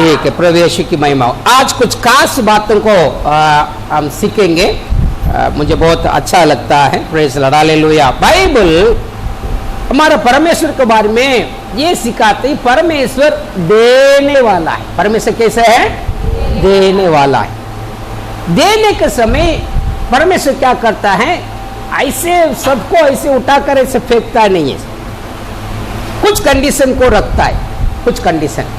ठीक है, प्रभु यीशु की महिमा हो। आज कुछ खास बातों को हम सीखेंगे। मुझे बहुत अच्छा लगता है। Praise Lord, hallelujah. बाइबल हमारा परमेश्वर के बारे में ये सिखाते हैं, परमेश्वर देने वाला है। परमेश्वर कैसे है? देने वाला है। देने के समय परमेश्वर क्या करता है? ऐसे सबको ऐसे उठाकर ऐसे फेंकता नहीं है, कुछ कंडीशन को रखता है। कुछ कंडीशन,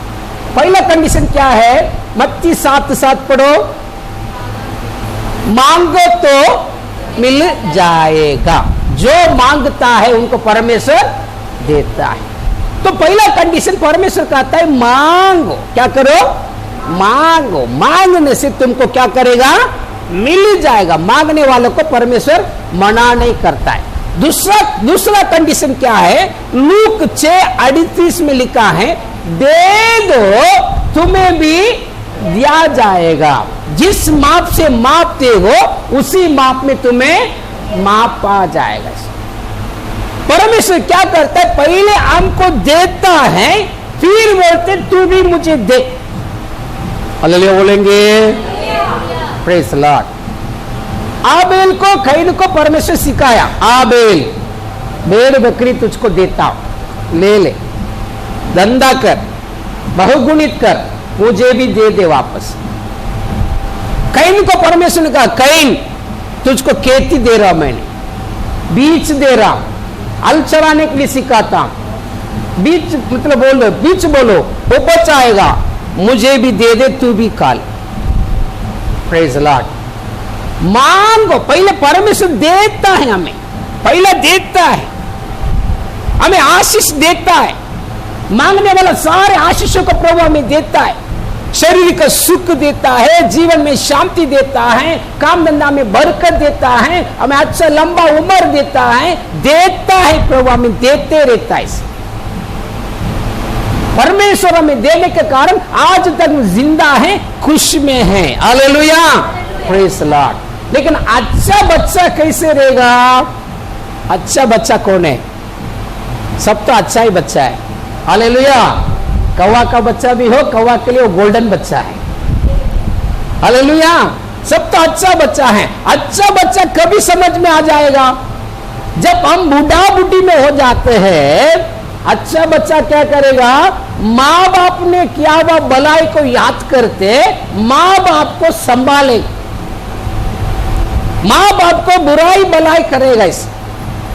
पहला कंडीशन क्या है? मत्ती 7:7 पढ़ो। मांगो तो मिल जाएगा, जो मांगता है उनको परमेश्वर देता है। तो पहला कंडीशन परमेश्वर कहता है मांगो। क्या करो? मांगो। मांगने से तुमको क्या करेगा? मिल जाएगा। मांगने वालों को परमेश्वर मना नहीं करता है। दूसरा कंडीशन क्या है? लूक 6:38 में लिखा है, दे दो तुम्हें भी दिया जाएगा, जिस माप से मापते हो उसी माप में तुम्हें मापा जाएगा। परमेश्वर क्या करता है? पहले हमको देता है, फिर बोलते तू भी मुझे दे। हालेलुया बोलेंगे। Praise Lord. आबेल को कैन को परमेश्वर सिखाया, आबेल भेड़ बकरी तुझको देता हूं, ले ले, धंधा कर, बहुगुणित कर, मुझे भी दे दे वापस। कैन को परमेश्वर ने कहा, कैन तुझको खेती दे रहा हूं, मैंने बीज दे रहा हूं, हल चलाने के लिए सिखाता हूं। बीज मतलब बोलो, बीज बोलो, उपज आएगा, मुझे भी दे दे, तू भी काल। Praise Lord. मांगो। पहले परमेश्वर देता है हमें, पहले देता है हमें, आशीष देता है। मांगने वाला सारे आशीषों को प्रभु हमें देता है। शरीर का सुख देता है, जीवन में शांति देता है, काम धंधा में बरकत देता है, हमें अच्छा लंबा उम्र देता है, देता है प्रभु, हमें देते रहता है। परमेश्वर हमें देने के कारण आज तक जिंदा है, खुश में है। Hallelujah, praise Lord. लेकिन अच्छा बच्चा कैसे रहेगा? अच्छा बच्चा कौन है? सब तो अच्छा ही बच्चा है। हालेलुया। कौवा का बच्चा भी हो, कौवा के लिए वो गोल्डन बच्चा है। हालेलुया। सब तो अच्छा बच्चा है। अच्छा बच्चा कभी समझ में आ जाएगा जब हम बूढ़ा बूढ़ी में हो जाते हैं। अच्छा बच्चा क्या करेगा? माँ बाप ने किया हुआ भलाई को याद करते माँ बाप को संभाले, माँ बाप को बुराई भलाई करेगा। इस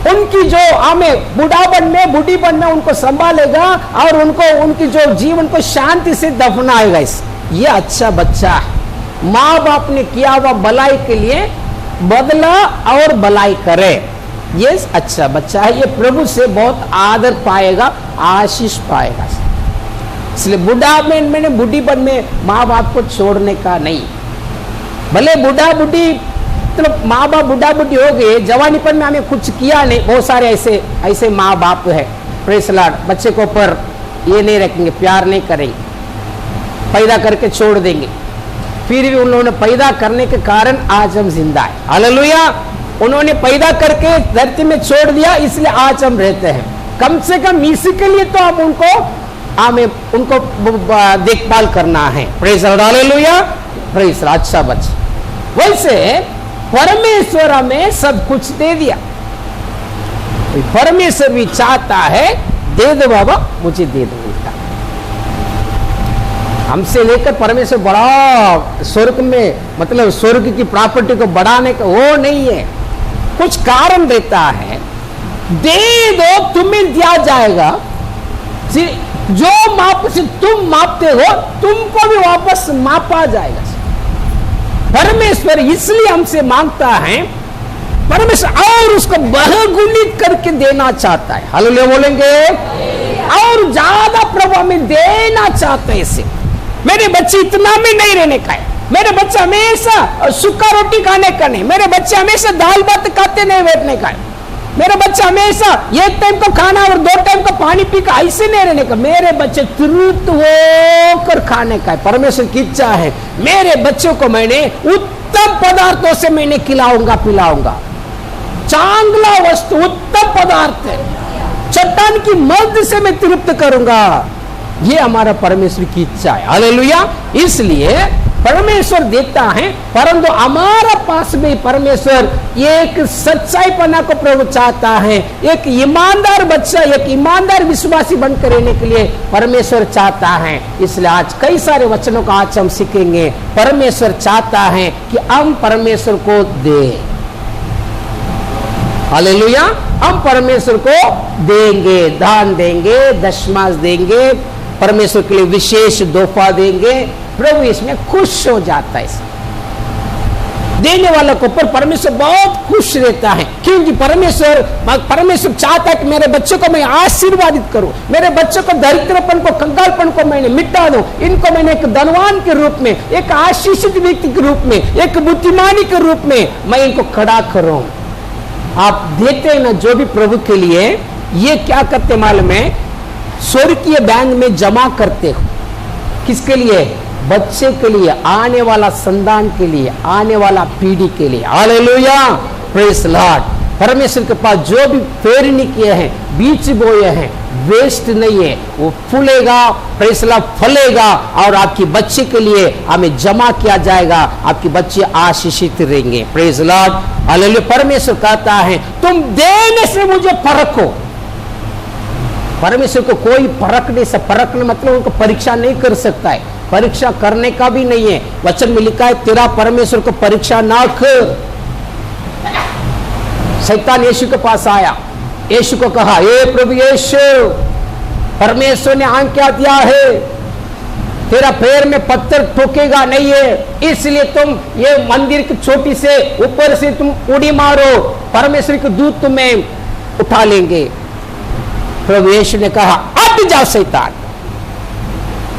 उनकी जो हमें बुढ़ापन में बूढ़ीपन में उनको संभालेगा और उनको उनकी जो जीवन को शांति से दफनाएगा। इस ये अच्छा बच्चा है। माँ बाप ने किया हुआ भलाई के लिए बदला और भलाई करे, ये अच्छा बच्चा है। ये प्रभु से बहुत आदर पाएगा, आशीष पाएगा। इसलिए बुढ़ापन में बूढ़ीपन में माँ बाप को छोड़ने का नहीं। भले बूढ़ा बूढ़ी मतलब माँ बाप बूढ़ा बूढ़ी हो गए, जवानीपन में हमें कुछ किया नहीं। बहुत सारे ऐसे माँ बाप है, प्रेज लॉर्ड, बच्चे को ऊपर ये नहीं रखेंगे, प्यार नहीं करेंगे, पैदा करके छोड़ देंगे। फिर भी उन्होंने पैदा करने के कारण आज हम जिंदा है। हालेलुया। उन्होंने पैदा करके धरती में छोड़ दिया, इसलिए आज हम रहते हैं। कम से कम इसी के लिए तो हम उनको देखभाल करना है। Praise Lord, hallelujah, praise Lord. अच्छा बच्चा। वैसे परमेश्वर हमें सब कुछ दे दिया। परमेश्वर भी चाहता है दे दो बाबा, मुझे दे दो। हमसे लेकर परमेश्वर बड़ा स्वर्ग में, मतलब स्वर्ग की प्रॉपर्टी को बढ़ाने का वो नहीं है, कुछ कारण रहता है। दे दो तुम्हें दिया जाएगा, जो माप से तुम मापते हो तुमको भी वापस मापा जाएगा। परमेश्वर इसलिए हमसे मांगता है, परमेश्वर और उसको बहुगुणित करके देना चाहता है। हालेलुया बोलेंगे। और ज्यादा प्रभु में देना चाहते हैं। इसे मेरे बच्चे इतना में नहीं रहने का है, मेरे बच्चे हमेशा सूखा रोटी खाने का नहीं, मेरे बच्चे हमेशा दाल भात खाते नहीं बैठने का है, मेरे बच्चे हमेशा एक टाइम को खाना और 2 टाइम का पानी पी कर ऐसे नहीं रहने का। मेरे बच्चे तृप्त होकर खाने का है। परमेश्वर की इच्छा है मेरे बच्चों को मैंने उत्तम पदार्थों से मैंने खिलाऊंगा पिलाऊंगा। चांगला वस्तु उत्तम पदार्थ है, चट्टान की मध्य से मैं तृप्त करूंगा। ये हमारा परमेश्वर की इच्छा है। हालेलुया। इसलिए परमेश्वर देता है, परंतु हमारा पास में परमेश्वर एक सच्चाईपना को प्रभु चाहता है। एक ईमानदार बच्चा, एक ईमानदार विश्वासी बनकर रहने के लिए परमेश्वर चाहता है। इसलिए आज कई सारे वचनों को आज हम सीखेंगे। परमेश्वर चाहता है कि हम परमेश्वर को दें। हालेलुया। हम परमेश्वर को देंगे, दान देंगे, दशमांश देंगे, परमेश्वर के लिए विशेष तोहफा देंगे। प्रभु इसमें खुश हो जाता है। देने वालों के ऊपर परमेश्वर बहुत खुश रहता है, क्योंकि परमेश्वर चाहता है कि मेरे बच्चों को मैं आशीर्वादित करूं, मेरे बच्चों को दरिद्रपन को, कंगालपन को मैंने मिटा दूं, इनको मैंने एक धनवान के रूप में, एक आशीषित व्यक्ति के रूप में, एक बुद्धिमानी के रूप में मैं इनको खड़ा करूं। आप देते हैं ना जो भी प्रभु के लिए, ये क्या करते मालूम है? स्वर्गीय बैंक में जमा करते हो। किसके लिए? बच्चे के लिए, आने वाला संतान के लिए, आने वाला पीढ़ी के लिए। Hallelujah, praise Lord. परमेश्वर के पास जो भी फेरनी किए हैं, बीज बोए हैं, वेस्ट नहीं है, वो फूलेगा, प्रेज लॉर्ड, फलेगा और आपकी बच्चे के लिए हमें जमा किया जाएगा। आपके बच्चे आशीषित रहेंगे। Praise Lord, hallelujah. परमेश्वर कहता है तुम देने से मुझे परखो। परमेश्वर को कोई परख नहीं सकता। परखने मतलब उनको परीक्षा नहीं कर सकता है, परीक्षा करने का भी नहीं है। वचन में लिखा है तेरा परमेश्वर को परीक्षा ना कर। शैतान यीशु के पास आया, यीशु को कहा, हे प्रभु यीशु, परमेश्वर ने आज्ञा दिया है तेरा पैर में पत्थर ठोकेगा नहीं है, इसलिए तुम ये मंदिर की चोटी से ऊपर से तुम उड़ी मारो, परमेश्वर के दूत तुम्हें उठा लेंगे। प्रभु यीशु ने कहा हट जा शैतान।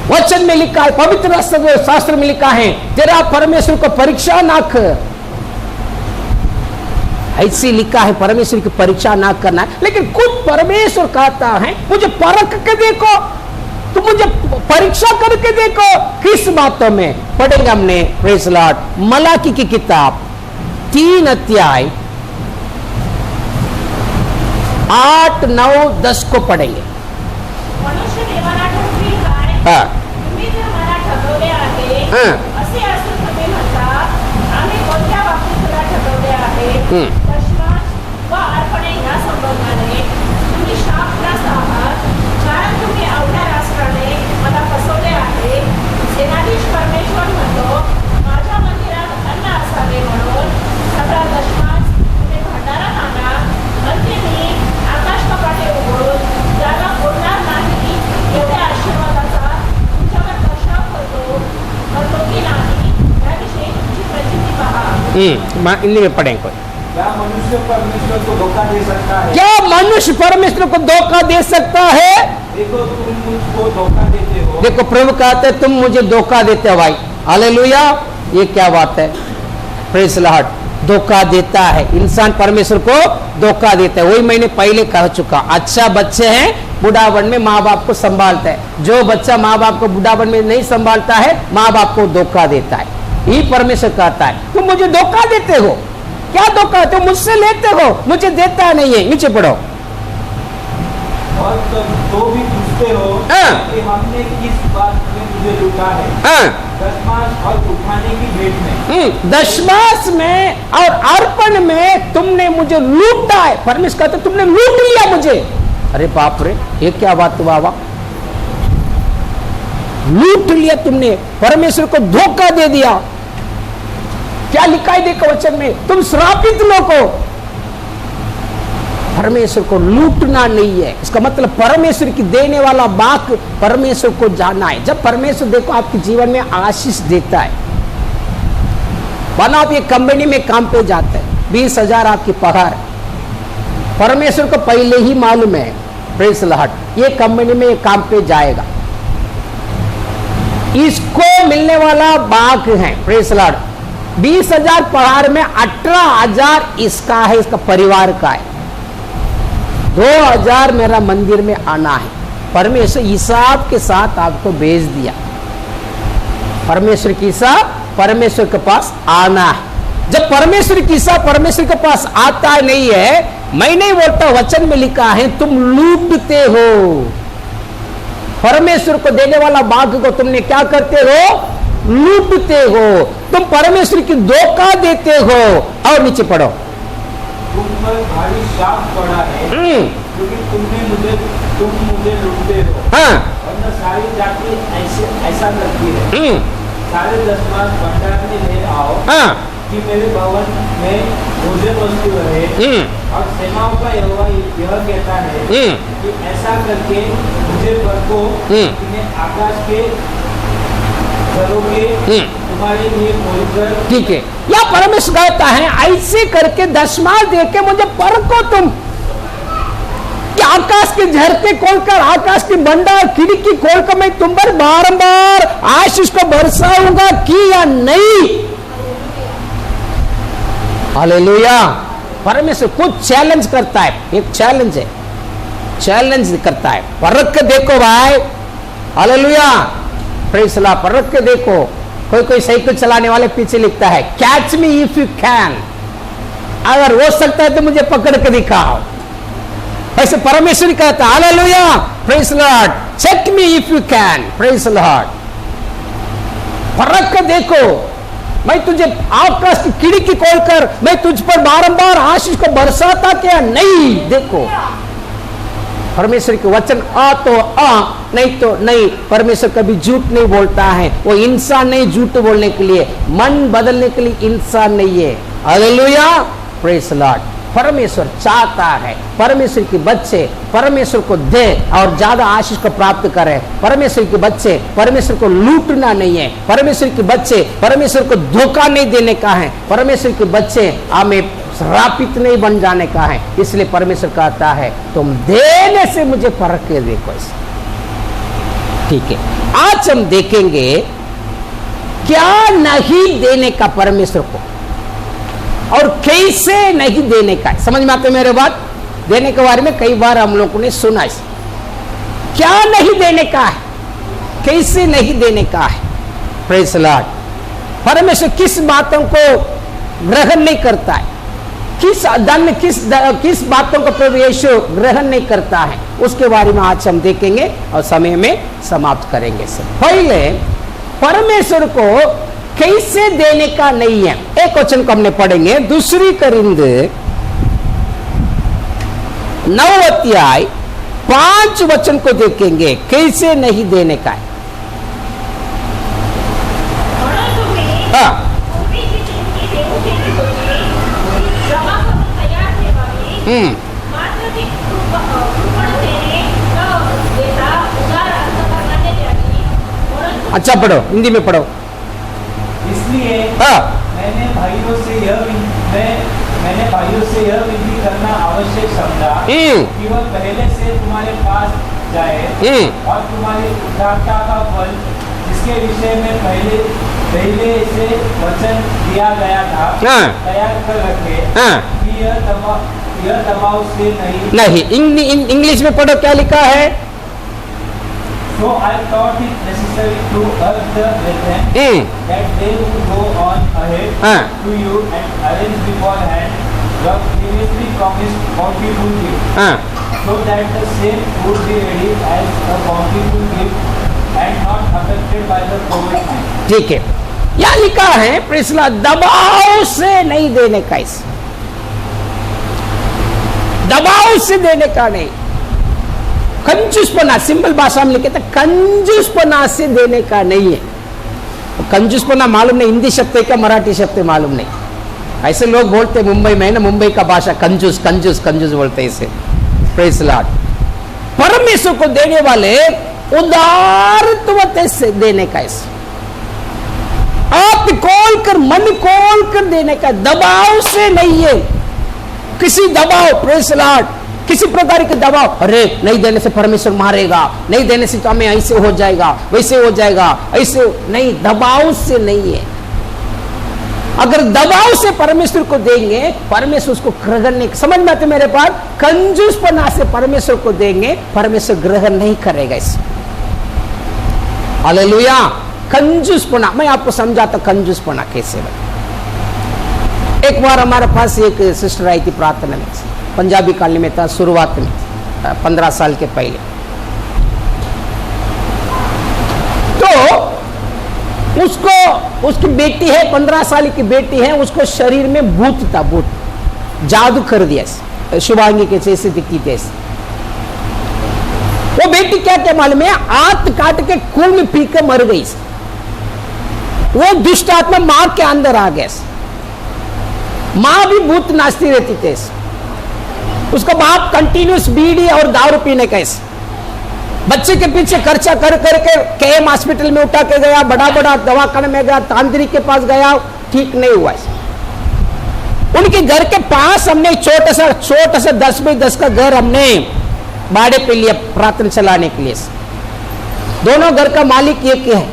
वचन में लिखा है, पवित्र शास्त्र में लिखा है, तेरा परमेश्वर को परीक्षा ना कर। ऐसी लिखा है परमेश्वर की परीक्षा ना करना, लेकिन खुद परमेश्वर कहता है मुझे परख के देखो, तुम मुझे परीक्षा करके देखो। किस बातों में? पढ़ेंगे हमने, प्रेज लॉर्ड, मलाकी की किताब 3 अध्याय 8, 9, 10 को पढ़ेंगे। हाँ, हिंदी में पढ़ें। कोई क्या मनुष्य परमेश्वर को धोखा दे सकता है? क्या मनुष्य परमेश्वर को धोखा दे सकता है? देखो तुम मुझको धोखा देते हो। देखो प्रभु कहते हैं तुम मुझे धोखा देते हो भाई। हालेलुया, ये क्या बात है? Praise Lord. धोखा देता है इंसान, परमेश्वर को धोखा देता है। वही मैंने पहले कह चुका। अच्छा बच्चे हैं बुढ़ापन में माँ बाप को संभालता है, जो बच्चा माँ बाप को बुढ़ापन में नहीं संभालता है माँ बाप को धोखा देता है। ये परमेश्वर कहता है तुम मुझे धोखा देते हो। क्या धोखा? तुम मुझसे लेते हो, मुझे देता नहीं है। नीचे पढ़ो। और तो भी पूछते हो कि हमने किस बात में तुझे लूटा है? दशमांश और उठाने की भेंट में। दशमांश में और अर्पण में तुमने मुझे लूटा है। परमेश्वर कहते तुमने लूट लिया मुझे। अरे बाप रे, ये क्या बात बाबा? लूट लिया तुमने, परमेश्वर को धोखा दे दिया। क्या लिखा है देखो वचन में, तुम श्रापित लोग हो। परमेश्वर को लूटना नहीं है, इसका मतलब परमेश्वर की देने वाला बात परमेश्वर को जानना है। जब परमेश्वर देखो आपके जीवन में आशीष देता है, मानो आप ये कंपनी में काम पे जाते हैं, 20,000 आपकी पगार, परमेश्वर को पहले ही मालूम है प्रेज लॉर्ड ये कंपनी में काम पे जाएगा, इसको मिलने वाला बाग है। प्रेज लॉर्ड 20,000 पगार में 18,000 इसका है, इसका परिवार का है। 2,000 मेरा मंदिर में आना है। परमेश्वर हिसाब के साथ आपको भेज दिया। परमेश्वर की हिसाब परमेश्वर के पास आना है। जब परमेश्वर की हिसाब परमेश्वर के पास आता नहीं है, मैं नहीं बोलता, वचन में लिखा है तुम लूटते हो। परमेश्वर को देने वाला भाग को तुमने क्या करते हो? लूटते हो। तुम परमेश्वर की धोखा देते हो। और नीचे पढ़ो। तुम पर भारी शाप पड़ा है क्योंकि तुम मुझे लूटते हो। हाँ। वरना सारी जाति ऐसा करती है। सारे दशमांश भंडार में ले आओ। हाँ। कि मेरे भवन में भोजन वस्तु रहे। और सेनाओं का यहोवा यह कहता है कि ऐसा करके मुझे बरको इन्हें आकाश के घरों के तुम्हारे लिए खोलकर। ठीक है, या परमेश्वर कहता है ऐसे करके दशमांश दे के मुझे परखो तुम, कि आकाश के झरते खोलकर, आकाश की भंडार खिड़की खोलकर मैं तुम पर बारंबार आशीष को बरसाऊंगा कि या नहीं। हालेलुया। परमेश्वर कुछ चैलेंज करता है, एक चैलेंज है, चैलेंज करता है। परख के देखो भाई। हालेलुया। Praise the Lord. परख के देखो। कोई साइकिल चलाने वाले पीछे लिखता है catch me if you can, अगर हो सकता है तो मुझे पकड़ के दिखाओ। ऐसे परमेश्वर कहता है hallelujah. Praise the Lord. Check me if you can. Praise the Lord. परख के देखो, मैं तुझे आकाश की खिड़की खोलकर मैं तुझ पर बारंबार आशीष को बरसाता क्या नहीं। देखो परमेश्वर के वचन आ तो आ, नहीं तो नहीं। परमेश्वर कभी झूठ नहीं बोलता है। वो इंसान नहीं झूठ बोलने के लिए, मन बदलने के लिए इंसान नहीं है। हालेलुया। Praise the Lord. परमेश्वर चाहता है परमेश्वर के बच्चे परमेश्वर को दे और ज्यादा आशीष को प्राप्त करे। परमेश्वर के बच्चे परमेश्वर को लूटना नहीं है। परमेश्वर के बच्चे परमेश्वर को धोखा नहीं देने का है। परमेश्वर के बच्चे हमें श्रापित नहीं बन जाने का है। इसलिए परमेश्वर कहता है तुम देने से मुझे परख के देखो। ठीक है, आज हम देखेंगे क्या नहीं देने का परमेश्वर को और कैसे नहीं देने का। समझ में आते मेरे बात? देने के बारे में कई बार हम लोगों ने सुना है। क्या नहीं देने का है, कैसे नहीं देने का है। Praise the Lord. परमेश्वर किस बातों को ग्रहण नहीं करता है, किस बातों को प्रभु यीशु ग्रहण नहीं करता है, उसके बारे में आज हम देखेंगे और समय में समाप्त करेंगे। पहले परमेश्वर को कैसे देने का नहीं है। एक वचन को हमने पढ़ेंगे, 2 कोरिन्थ 9 अध्याय 5 वचन को देखेंगे कैसे नहीं देने का है। हाँ। अच्छा पढ़ो, हिंदी में पढ़ो। इसलिए मैंने भाइयों से यह विनती करना आवश्यक समझा कि वह पहले से तुम्हारे पास जाए और तुम्हारे उद्धारता का फल जिसके विषय में पहले से वचन दिया गया था तैयार कर रखे कि यह दबाव से नहीं। इंग्लिश में पढ़ो, क्या लिखा है? So I thought it necessary to urge the brethren that they would go on ahead to you and arrange beforehand the previously promised bountiful gift, so that the same would be ready as a bountiful gift and not affected by the COVID-19. ठीक है, यहाँ लिखा है praise the Lord, दबाव से नहीं देने का, इस दबाव से देने का नहीं। कंजूसपना, सिंपल भाषा में लिखे तो कंजूसपना से देने का नहीं है। कंजूसपना मालूम नहीं हिंदी शब्द है क्या मराठी शब्द मालूम नहीं। ऐसे लोग बोलते मुंबई में ना, मुंबई का भाषा कंजूस कंजूस कंजूस बोलते हैं इसे। Praise the Lord. परमेश्वर को देने वाले उदारत्व से देने का, इसे आप खोल कर मन खोल कर देने का, दबाव से नहीं है। किसी दबाव, प्रेज़ द लॉर्ड, किसी प्रकार के दबाव, अरे नहीं देने से परमेश्वर मारेगा, नहीं देने से तो हमें ऐसे हो जाएगा, वैसे हो जाएगा, ऐसे नहीं, दबाव से नहीं है। अगर दबाव से परमेश्वर को देंगे, परमेश्वर उसको ग्रहण नहीं, समझ में आते मेरे पास? कंजूसपना से परमेश्वर को देंगे, परमेश्वर ग्रहण नहीं करेगा इसे। हालेलुया। कंजूसपना, मैं आपको समझाता कंजूसपना कैसे बने। एक बार हमारे पास एक सिस्टर आई थी प्रार्थना में, पंजाबी कॉलोनी में था, शुरुआत में 15 साल के पहले। उसको, उसकी बेटी है, 15 साल की बेटी है, उसको शरीर में भूत था, भूत जादू कर दिया, शुभांगी के जैसे दिखती थी। वो बेटी क्या क्या मालूम है, आंत काट के खून में पी के मर गई। वो दुष्ट आत्मा मां के अंदर आ गया। मां भी भूत नाचती रहती थी। उसका बाप कंटिन्यूस बीड़ी और दारू पीने का, बच्चे के पीछे खर्चा कर करके केएम हॉस्पिटल में उठा के गया, बड़ा बड़ा दवाखाने में गया, तांत्रिक के पास गया, ठीक नहीं हुआ। उनके घर के पास हमने छोटा सा 10 बाई 10 का घर हमने भाड़े पे लिया प्रार्थना चलाने के लिए। दोनों घर का मालिक एक ही है,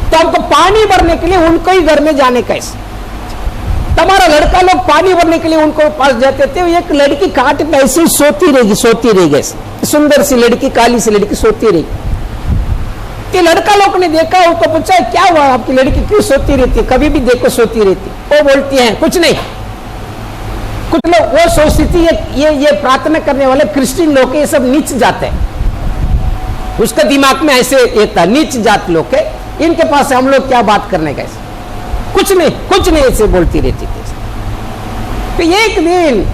तो हमको पानी भरने के लिए उनको ही घर में जाने का। हमारा लड़का लोग पानी भरने के लिए उनको पास जाते थे। एक लड़की काट पे ऐसे ही सोती रहेगी, सुंदर सी लड़की, काली सी लड़की सोती रही। कि लड़का लोग ने देखा, उसको पूछा क्या हुआ आपकी लड़की क्यों सोती रहती है, कभी भी देखो सोती रहती। वो बोलती है कुछ नहीं। कुछ लोग वो सोचती थी ये प्रार्थना करने वाले क्रिश्चियन लोग ये सब नीच जाते हैं। उसका दिमाग में ऐसे ये था, नीच जात लोग के, इनके पास हम लोग क्या बात करने का, कुछ नहीं ऐसे बोलती रहती थी। तो एक दिन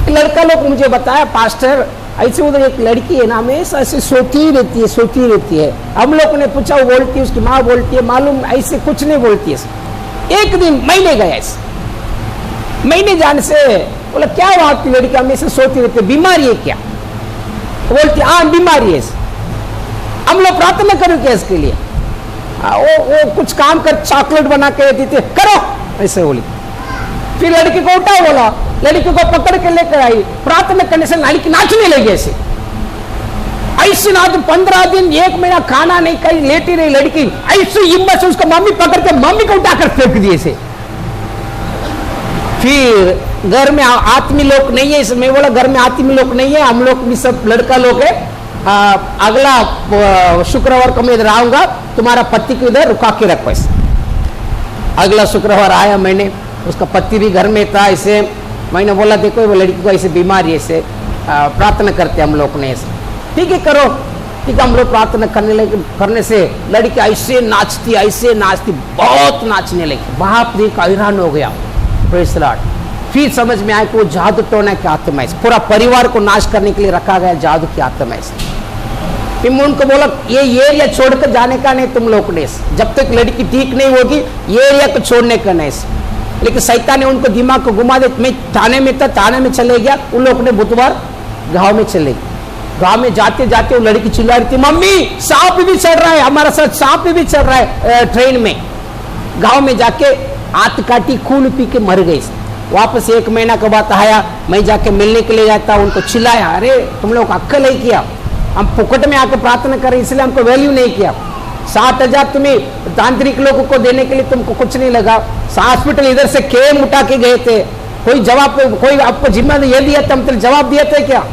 लड़का लोग मुझे बताया, पास्टर ऐसे उधर एक लड़की है ना, हमेशा ऐसे सोती रहती है। हम लोग ने पूछा, वो बोलती है, उसकी माँ बोलती है, मालूम ऐसे कुछ नहीं बोलती है। एक दिन महीने गया, महीने जाने से बोला क्या हुआ आपकी लड़की हमेशा सोती रहती है, बीमारी है क्या? बोलती हाँ बीमारी है। हम लोग प्रार्थना करो क्या इसके लिए? वो कुछ काम कर, चॉकलेट बना के देते, करो ऐसे बोली। फिर लड़की को उठा, बोला लड़की को पकड़ के लेकर आई, प्रार्थना करने से लड़की नाचने लगी। ऐसे नाच 15 दिन 1 महीना खाना नहीं खाई, लेटी रही लड़की। ऐसे हिम्मत से उसका मम्मी पकड़ के मम्मी को उठाकर फेंक दिए से। फिर घर में आत्मी लोग नहीं है, मैं बोला घर में आत्मी लोग नहीं है, हम लोग भी सब लड़का लोग है। अगला शुक्रवार को मैं इधर आऊंगा, तुम्हारा पति को इधर रुका के रखो। अगला शुक्रवार आया, मैंने उसका पति भी घर में था। ऐसे मैंने बोला देखो वो लड़की को ऐसे बीमारी है, ऐसे प्रार्थना करते हम लोग ने, ठीक है करो। ठीक है, हम लोग प्रार्थना करने से लड़की ऐसे नाचती, बहुत नाचने लगी। बाप देख हैरान हो गया। Praise the Lord. फिर समझ में आया कि वो जादू टोना की आत्मा है, पूरा परिवार को नाश करने के लिए रखा गया जादू की आत्मा है। फिर मैं उनको बोला ये एरिया छोड़कर जाने का नहीं तुम लोग ने, जब तक लड़की ठीक नहीं होगी ये एरिया को छोड़ने का नहीं। लेकिन शैतान ने उनको दिमाग को घुमा दे। मैं थाने में था, थाने में चले गया, उन लोग ने बुधवार गांव में चले गए। गांव में जाते जाते वो लड़की चिल्ला रही थी, मम्मी सांप भी चल रहा है, हमारा साथ सांप भी चल रहा है ट्रेन में। गांव में जाके आंत काटी, खून पी के मर गई। वापस 1 महीना के बाद आया, मैं जाके मिलने के लिए जाता, उनको चिल्लाया, अरे तुम लोग अक्कल नहीं किया, हम फुकट में आकर प्रार्थना करें इसलिए हमको वैल्यू नहीं किया। 7,000 तुम्हें तांत्रिक लोगों को देने के लिए तुमको कुछ नहीं लगा। हॉस्पिटल इधर से केम उठा के गए थे, कोई जवाब, कोई आपको जिम्मेदारी ये दिया था, हम जवाब दिए थे क्या?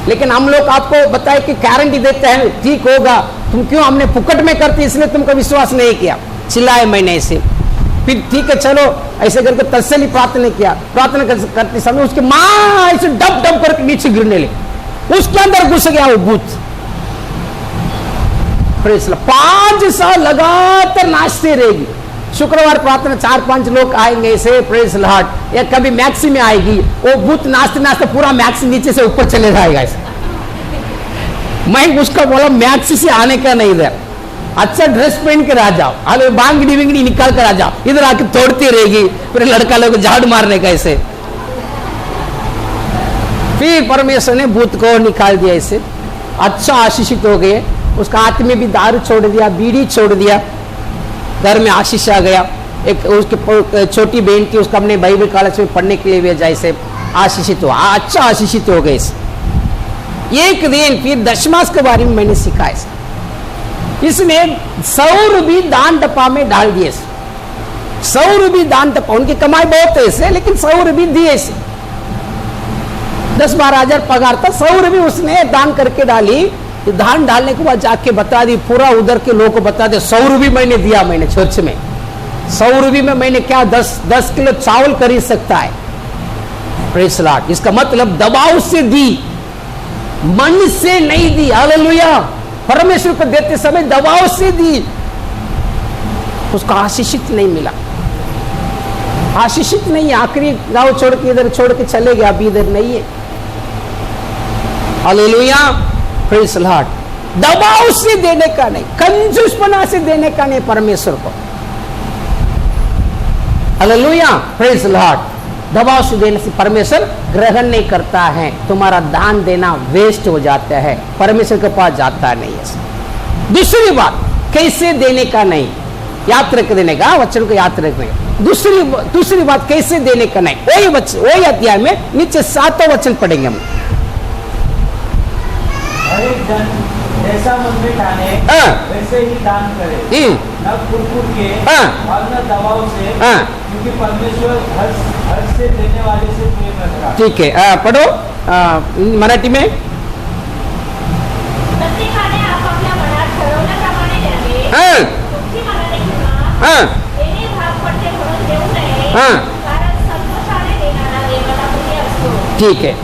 लेकिन हम लोग आपको बताए कि गारंटी देते हैं ठीक होगा, तुम क्यों हमने फुकट में करती इसलिए तुमको विश्वास नहीं किया। चिल्लाए मैंने ऐसे। फिर ठीक है चलो ऐसे करके तसल्ली प्रार्थना किया। प्रार्थना करते समय उसकी माँ ऐसे डब डब करके नीचे गिरने लगी, उसके अंदर घुस गया वो भूत। 5 साल लगातार नाचते रहेगी। शुक्रवार प्रार्थना 4-5 लोग आएंगे ऐसे, प्रेज लॉर्ड, या कभी मैक्सी में आएगी, वो भूत नाचते नाचते पूरा मैक्सी नीचे से ऊपर चले जाएगा ऐसे। मैं उसका बोला मैक्सी से आने का नहीं, इधर अच्छा ड्रेस पहन कर आ जाओ, अरे बांगड़ी बिंगड़ी निकाल कर आ जाओ, इधर आके तोड़ती रहेगी। फिर लड़का लोग झाड़ मारने का ऐसे। फिर परमेश्वर ने भूत को निकाल दिया ऐसे, अच्छा आशीषित हो गए। उसका हाथ में भी दारू छोड़ दिया, बीड़ी छोड़ दिया, घर में आशीष आ गया। एक उसकी छोटी बहन थी, उसका हमने बाइबल कॉलेज में पढ़ने के लिए भेजा, ऐसे आशीषित हुआ, अच्छा आशीषित हो गए। एक दिन फिर दशमास के बारे में मैंने सीखा। इसने 100 रुपये दान डब्बा में डाल दिए। 100 रुपये दान डब्बा, उनकी कमाई बहुत है ऐसे, लेकिन 100 रुपये दिए ऐसे। 10-12 हजार पगार था, 100 रुपये उसने दान करके डाली। दान डालने के बाद जाके बता दी, पूरा उधर के लोगों को बता दे 100 रुपये मैंने दिया, मैंने चर्च में 100 रुपये में मैंने क्या 10 किलो चावल खरीद सकता है। Praise the Lord. इसका मतलब दबाव से दी, मन से नहीं दी। हालेलुया। परमेश्वर को देते समय दबाव से दी। उसको आशीषित नहीं मिला, आशीषित नहीं है। आखिरी गांव छोड़ के इधर छोड़ के चले गए, अभी इधर नहीं है। Hallelujah, praise the Lord. दबाव से देने का नहीं, कंजूसपना से देने का नहीं परमेश्वर को। Hallelujah, praise the Lord. दबाव से देने से परमेश्वर ग्रहण नहीं करता है। तुम्हारा दान देना वेस्ट हो जाता है, परमेश्वर के पास जाता नहीं है। दूसरी बात, कैसे देने का नहीं, याद रख देने का, वचन को याद रखने का। दूसरी बात, कैसे देने का नहीं। वही अध्याय में नीचे 7वां वचन पढ़ेंगे हम। हर एक जन जैसा मन में ठाने वैसे ही दान करे, न कुरकुर के और न दबाव से, क्योंकि परमेश्वर हर्ष से देने वाले से प्रेम रखता है। ठीक है, पढ़ो मराठी में। प्रत्येकाने आपापल्या मनात ठरवल्याप्रमाणे द्यावे, तुमची मनाने किंवा देणे भाग पडते म्हणून देऊ नये, कारण संतोषाने देणारा देवाला प्रिय असतो। ठीक है,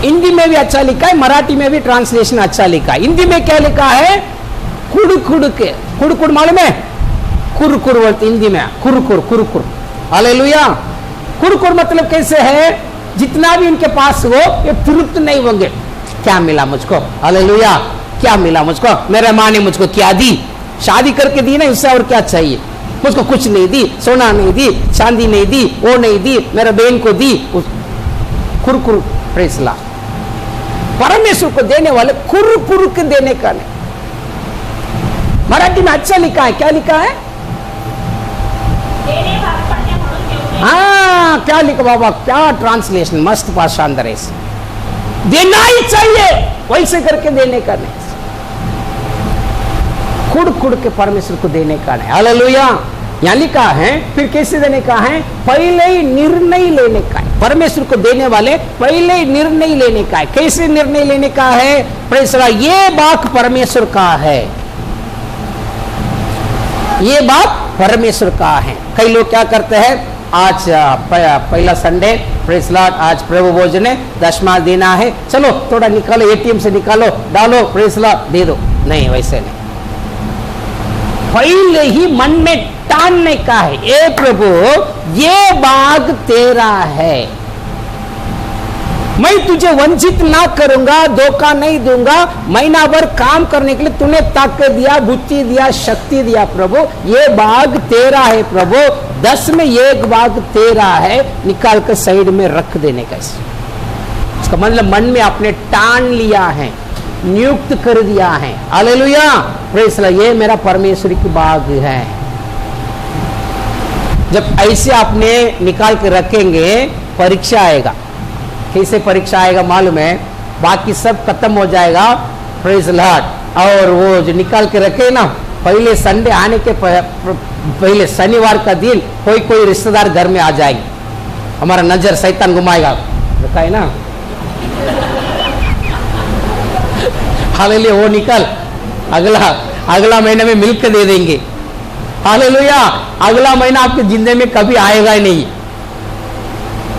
हिंदी में भी अच्छा लिखा है, मराठी में भी ट्रांसलेशन अच्छा लिखा है। हिंदी में क्या लिखा है? कुड़ के, कुड़ मालूम है? कुरकुर बोलते हिंदी में, कुरकुर। हालेलुया। कुरकुर मतलब कैसे है? जितना भी उनके पास हो ये तृप्त नहीं होंगे। क्या मिला मुझको? हालेलुया, क्या मिला मुझको? मेरे माँ ने मुझको क्या दी? शादी करके दी ना, इससे और क्या चाहिए? मुझको कुछ नहीं दी, सोना नहीं दी, चांदी नहीं दी, वो नहीं दी, मेरे बहन को दी। कुरकुर, प्रेज़ द लॉर्ड। परमेश्वर को देने वाले कुरकुर के देने का नहीं। मराठी में अच्छा लिखा है, क्या लिखा है? देणे भाग पडते म्हणून देऊ नये। हाँ, क्या लिखा बाबा, क्या ट्रांसलेशन, मस्त बात, शानदार है। देना ही चाहिए, वैसे करके देने का नहीं। कुड़ के परमेश्वर को देने का नहीं। हालेलुया। यहाँ लिखा है, फिर कैसे देने का है? पहले ही निर्णय लेने का है। परमेश्वर को देने वाले पहले ही निर्णय लेने का है। कैसे निर्णय लेने का है? प्रेज़ द लॉर्ड, ये बात परमेश्वर का है, ये बात परमेश्वर का है। कई लोग क्या करते हैं, आज पहला संडे, प्रेज़ द लॉर्ड, आज प्रभु भोजन है, 10वां देना है, चलो थोड़ा निकालो, एटीएम से निकालो, डालो, प्रेज़ द लॉर्ड, दे दो। नहीं, वैसे नहीं। पहले ही मन में टालने का है, ए प्रभु ये भाग तेरा है, मैं तुझे वंचित ना करूंगा, धोखा नहीं दूंगा। महीना भर काम करने के लिए तूने ताकत दिया, बुद्धि दिया, शक्ति दिया प्रभु, ये भाग तेरा है प्रभु, 10 में 1 भाग तेरा है, निकाल कर साइड में रख देने का। इसका मतलब मन में आपने टान लिया है, नियुक्त कर दिया है। हालेलुया, प्रेज़ द लॉर्ड, ये मेरा परमेश्वर की बाग है। जब ऐसे आपने निकाल के रखेंगे, परीक्षा आएगा। कैसे परीक्षा आएगा मालूम है? बाकी सब खत्म हो जाएगा, प्रेज़ द लॉर्ड, और वो जो निकाल के रखे ना, पहले संडे आने के पहले शनिवार का दिन कोई रिश्तेदार घर में आ जाएंगे, हमारा नजर शैतान घुमाएगा, रखा है ना। हालेलुया, वो निकल, अगला महीने में मिलकर दे देंगे। हालेलुया, अगला महीना आपकी जिंदगी में कभी आएगा ही नहीं।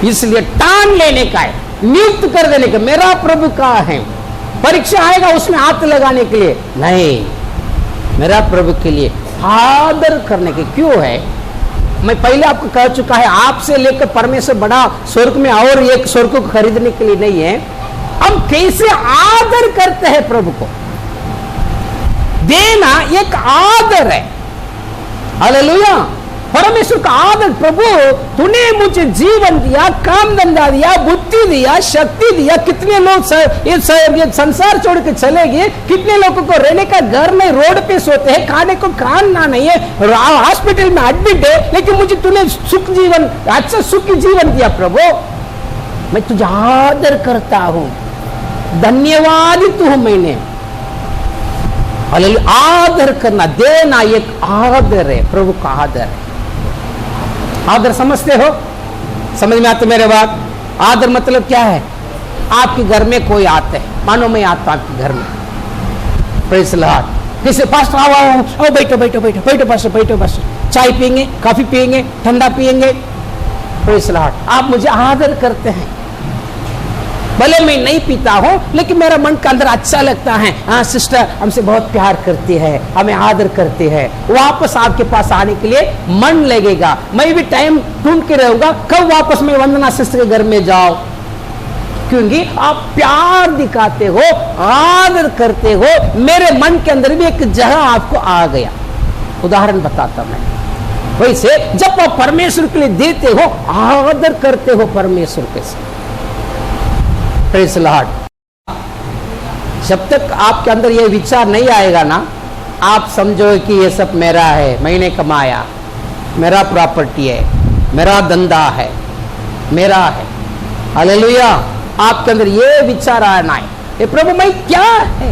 इसलिए टान लेने का है, नियुक्त कर देने का, मेरा प्रभु का है। परीक्षा आएगा उसमें हाथ लगाने के लिए नहीं, मेरा प्रभु के लिए आदर करने के। क्यों है? मैं पहले आपको कह चुका है, आपसे लेकर परमेश्वर बड़ा स्वर्ग में और एक स्वर्ग को खरीदने के लिए नहीं है। हम कैसे आदर करते हैं प्रभु को, देना एक आदर है। हालेलुया, परमेश्वर का आदर। प्रभु तूने मुझे जीवन दिया, काम धंधा दिया, बुद्धि दिया, शक्ति दिया। कितने लोग ये संसार छोड़ के चले गए, कितने लोगों को रहने का घर नहीं, रोड पे सोते हैं, खाने को खाना नहीं है, हॉस्पिटल में एडमिट है, लेकिन मुझे तूने सुख जीवन, अच्छा सुखी जीवन दिया प्रभु, मैं तुझे आदर करता हूं, धन्यवादित हूं मैंने। हालेलुया, आदर करना, देना एक आदर है, प्रभु का आदर है। आदर समझते हो? समझ में आते मेरे बात? आदर मतलब क्या है? आपके घर में कोई आता है, मानो मैं आता आपके घर में, प्रेज़ द लॉर्ड, जैसे पास्टर आओ बैठो बैठो बैठो बैठो पास्टर, बैठो पास्टर, चाय पियेंगे, कॉफी पियेंगे, ठंडा पियेंगे, प्रेज़ द लॉर्ड, आप मुझे आदर करते हैं। भले मैं नहीं पीता हूं लेकिन मेरा मन के अंदर अच्छा लगता है, हाँ सिस्टर हमसे बहुत प्यार करती है, हमें आदर करती है, वापस आपके पास आने के लिए मन लगेगा। मैं भी टाइम ढूंढ के रहूंगा कब वापस मैं वंदना सिस्टर के घर में जाऊं, क्योंकि आप प्यार दिखाते हो, आदर करते हो, मेरे मन के अंदर भी एक जगह आपको आ गया। उदाहरण बताता मैं, वैसे जब आप परमेश्वर के लिए देते हो, आदर करते हो परमेश्वर के साथ, प्रेज़ लॉर्ड। जब तक आपके अंदर यह विचार नहीं आएगा ना, आप समझो कि ये सब मेरा है, मैंने कमाया, मेरा प्रॉपर्टी है, मेरा धंधा है, मेरा है, हालेलुया। आपके अंदर ये विचार आना है, ये प्रभु मैं क्या है,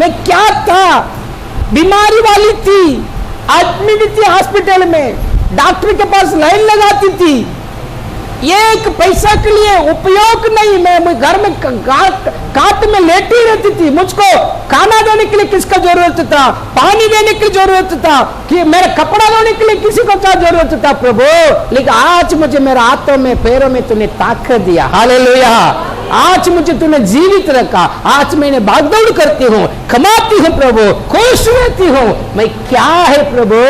मैं क्या था, बीमारी वाली थी, एडमिट थी हॉस्पिटल में, डॉक्टर के पास लाइन लगाती थी, एक पैसा के लिए उपयोग नहीं, मैं घर में काट में लेटी रहती थी, मुझको खाना देने के लिए किसका जरूरत था, पानी देने की जरूरत था, कि मेरा कपड़ा धोने के लिए किसी को क्या जरूरत था प्रभु, लेकिन आज मुझे मेरे हाथों में पैरों में तूने ताकत दिया, हालेलुया। आज मुझे तूने जीवित रखा, आज मैंने भागदौड़ करती हूँ, कमाती हूँ प्रभु, खुश रहती हूँ, मैं क्या है प्रभु,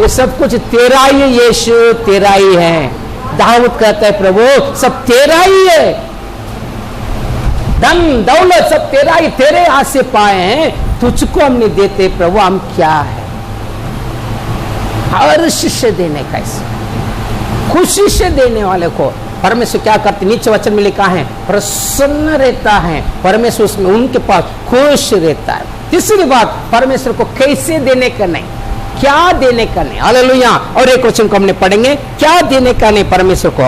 ये सब कुछ तेरा ही है यीशु, तेरा ही है। दाऊद कहता है प्रभु सब तेरा ही है, धन दौलत सब तेरा ही, तेरे हाथ से पाए हैं, तुझको हम नहीं देते प्रभु, हम क्या है। हर शिष्य देने का, खुशी से देने वाले को परमेश्वर क्या करते, नीचे वचन में लिखा है प्रसन्न रहता है, परमेश्वर उसमें उनके पास खुश रहता है। तीसरी बात, परमेश्वर को कैसे देने का नहीं, क्या देने का नहीं, हालेलुया। और एक वचन को हमने पढ़ेंगे, क्या देने का नहीं परमेश्वर को।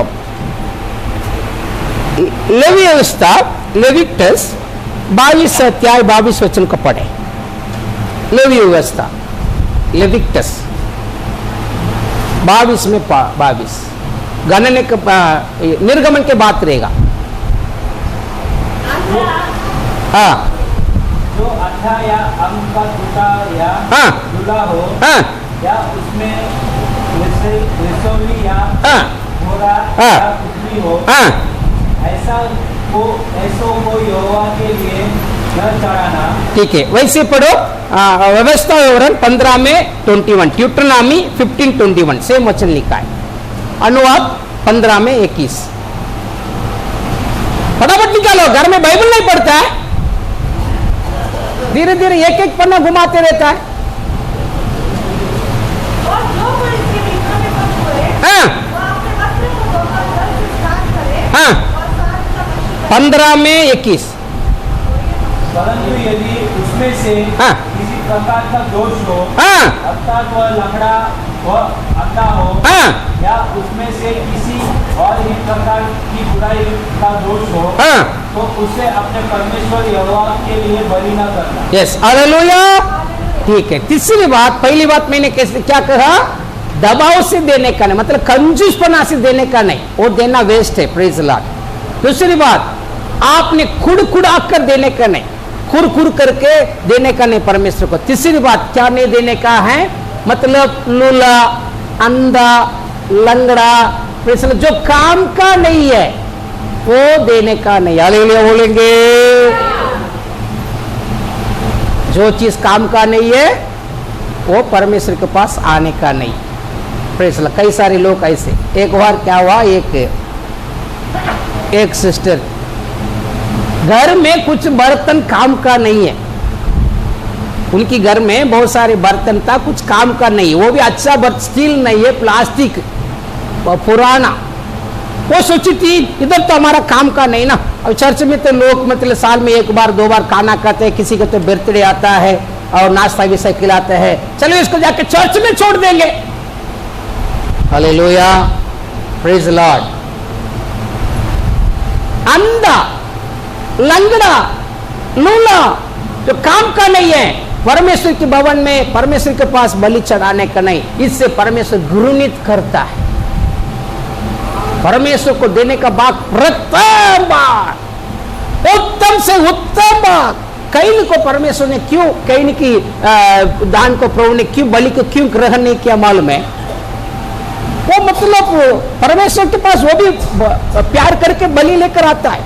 लेवी व्यवस्था, लेविटिकस 22 अध्याय 22 वचन को पढ़े। लेवी व्यवस्था, लेविटिकस 22 में 22 गणने के निर्गमन के बात रहेगा। हाँ, जो अच्छा या अंग का टूटा या धुला हो, या उसमें रसौली या घोड़ा या कुछ हो, ऐसा को यहोवा के लिए न चढ़ाना। ठीक है, वैसे पढ़ो व्यवस्था विवरण 15 में 21, ड्यूटेरोनॉमी 15:21 सेम वचन लिखा है, अनुवाद 15 में 21। फटाफट निकालो, घर में बाइबल नहीं पढ़ता है, धीरे धीरे एक एक पन्ना घुमाते रहता है। और जो कोई इसके मित्रों में कुछ करे, हाँ, वो अपने वस्त्र को धोकर जल से स्नान करे, हाँ, और सात का पश्चिम 15 में 21। परंतु यदि उसमें से किसी प्रकार का दोष हो, अर्थात वह लंगड़ा व अंधा हो, या उसमें से किसी और ही प्रकार की बुराई का दोष हो, तो उसे अपने परमेश्वर यहोवा के लिए बलि न करना। Yes, hallelujah. ठीक है, तीसरी बात, पहली बात मैंने कैसे क्या कहा, दबाव से देने का नहीं, मतलब कंजूसपना से देने का नहीं, वो देना वेस्ट है, प्रेज लॉर्ड। दूसरी बात, आपने खुड़ कर देने का नहीं, खुर करके देने का नहीं परमेश्वर को। तीसरी बात क्या नहीं देने का है, मतलब लूला, अंधा, लंगड़ा, जो काम का नहीं है वो देने का नहीं। हालेलुया बोलेंगे। जो चीज काम का नहीं है वो परमेश्वर के पास आने का नहीं। प्रेस ला, कई सारे लोग ऐसे, एक बार क्या हुआ, एक सिस्टर, घर में कुछ बर्तन काम का नहीं है, उनकी घर में बहुत सारे बर्तन था, कुछ काम का नहीं, वो भी अच्छा स्टील नहीं है, प्लास्टिक पुराना। वो सोची थी इधर तो हमारा काम का नहीं ना, अब चर्च में तो लोग मतलब साल में एक बार दो बार खाना खाते हैं, किसी का तो बर्थडे आता है और नाश्ता भी खिलाते हैं, चलो इसको जाके चर्च में छोड़ देंगे। Hallelujah, praise Lord. अंधा, लंगड़ा, लूला, जो काम का नहीं है, परमेश्वर के भवन में परमेश्वर के पास बलि चढ़ाने का नहीं, इससे परमेश्वर घृणित करता है। परमेश्वर को देने का बात प्रथम बात, उत्तम से उत्तम बात। कैन को परमेश्वर ने क्यों, कैन की दान को प्रभु ने क्यों, बलि को क्यों ग्रहण नहीं किया मालूम है? वो मतलब परमेश्वर के पास वो भी प्यार करके बलि लेकर आता है,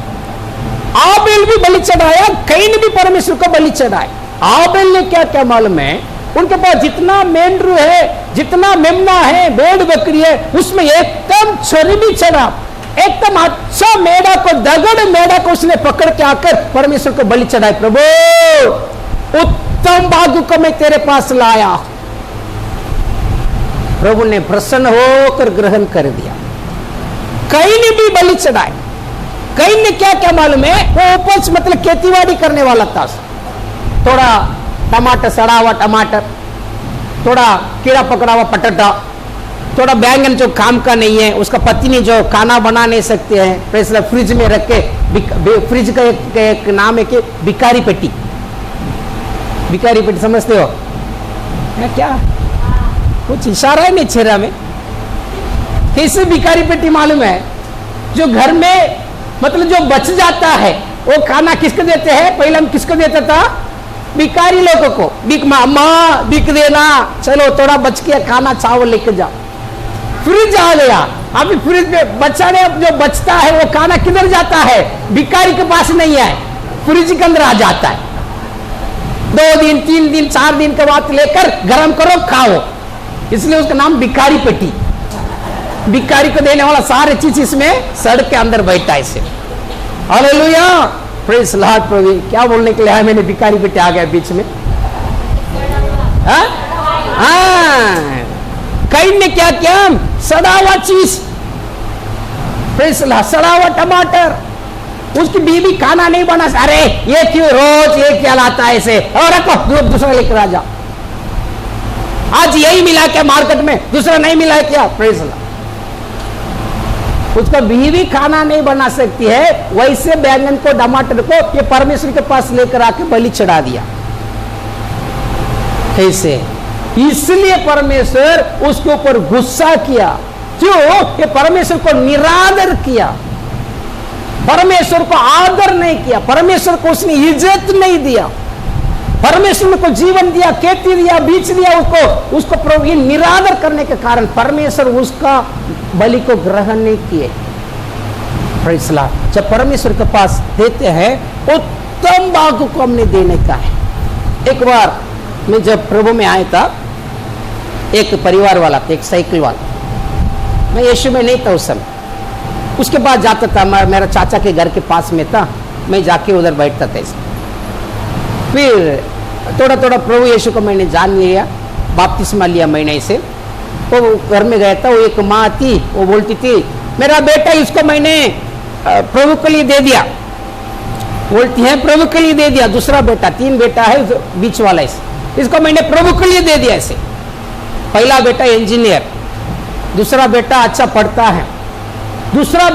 आबेल भी बलि चढ़ाया, कैन भी परमेश्वर को बलि चढ़ाया। आबेल ने क्या क्या मालूम है, उनके पास जितना मेंढरू है, जितना मेमना है, भेड़ बकरी है, उसमें एकदम छरी भी चढ़ा, एकदम अच्छा मेढ़ा को, दगड़ मेढ़ा को उसने पकड़ के आकर परमेश्वर को बलि चढ़ाए। प्रभु उत्तम भाग को मैं तेरे पास लाया। प्रभु ने प्रसन्न होकर ग्रहण कर दिया। कैन भी बलि चढ़ाए। कैन ने क्या क्या मालूम है, वो उपज मतलब खेतीबाड़ी करने वाला था। थोड़ा टमाटर, सड़ा हुआ टमाटर, थोड़ा कीड़ा पकड़ा हुआ पटाटा, थोड़ा बैंगन जो काम का नहीं है, उसका पत्नी जो खाना बना नहीं सकते हैं, इसलिए फ्रिज में रख के, फ्रिज का एक नाम है कि भिखारी पेटी। भिखारी पेटी समझते हो है क्या? कुछ इशारा है नहीं चेहरा में। कैसे भिखारी पेटी मालूम है? जो घर में मतलब जो बच जाता है वो खाना किसको देते हैं? पहले हम किसको देता था? भिखारी लोगों को। बिक अम्मा बिक देना, चलो थोड़ा बच गया खाना, चावल लेके जाओ। फ्रिज आ गया, अभी फ्रिज में बचाने जो बचता है वो खाना किधर जाता है? भिखारी के पास नहीं है, फ्रिज के अंदर आ जाता है। 2 दिन 3 दिन 4 दिन के बाद लेकर गरम करो खाओ, इसलिए उसका नाम भिखारी पेटी। भिखारी को देने वाला सारे चीज इसमें सड़क के अंदर बैठा है इसे। Hallelujah, praise Lord. प्रभु क्या बोलने के लिए है? मैंने भिखारी पेटी आ गया बीच में। कैन ने क्या किया? सड़ा हुआ चीज, प्रेज लॉर्ड, सड़ा हुआ टमाटर। उसकी बीवी खाना नहीं बना, अरे ये क्यों रोज ये क्या लाता है इसे, और रखो दूसरा लेकर आ जा। आज यही मिला क्या मार्केट में, दूसरा नहीं मिला है क्या? Praise Lord. उसका बीवी खाना नहीं बना सकती है, वैसे बैंगन को, टमाटर को ये परमेश्वर के पास लेकर आके बलि चढ़ा दिया। कैसे? इसलिए परमेश्वर उसके ऊपर गुस्सा किया। क्यों? ये परमेश्वर को निरादर किया, परमेश्वर को आदर नहीं किया, परमेश्वर को उसने इज्जत नहीं दिया। परमेश्वर को जीवन दिया, खेती दिया, बीज दिया, उसको प्रभु ये निरादर करने के कारण परमेश्वर उसका बलि को ग्रहण नहीं किए। Praise Lord. जब परमेश्वर के पास देते हैं, उत्तम भाग को हमने देने का है। एक बार मैं जब प्रभु में आया था, एक परिवार वाला था, एक साइकिल वाला, मैं यीशु में नहीं था उस समय, उसके बाद जाता था, मेरा चाचा के घर के पास में था, मैं जाके उधर बैठता था। फिर थोड़ा थोड़ा प्रभु यीशु को मैंने जान लिया, बपतिस्मा लिया मैंने से। वो घर में गया था, वो एक माँ थी, वो बोलती थी मेरा बेटा इसको मैंने प्रभु के लिए दे दिया। बोलती है प्रभु के लिए दे दिया। दूसरा बेटा, 3 बेटा है बीच वाला, इसको मैंने प्रभु के लिए दे दिया ऐसे। पहला बेटा इंजीनियर, दूसरा बेटा अच्छा पढ़ता है, दूसरा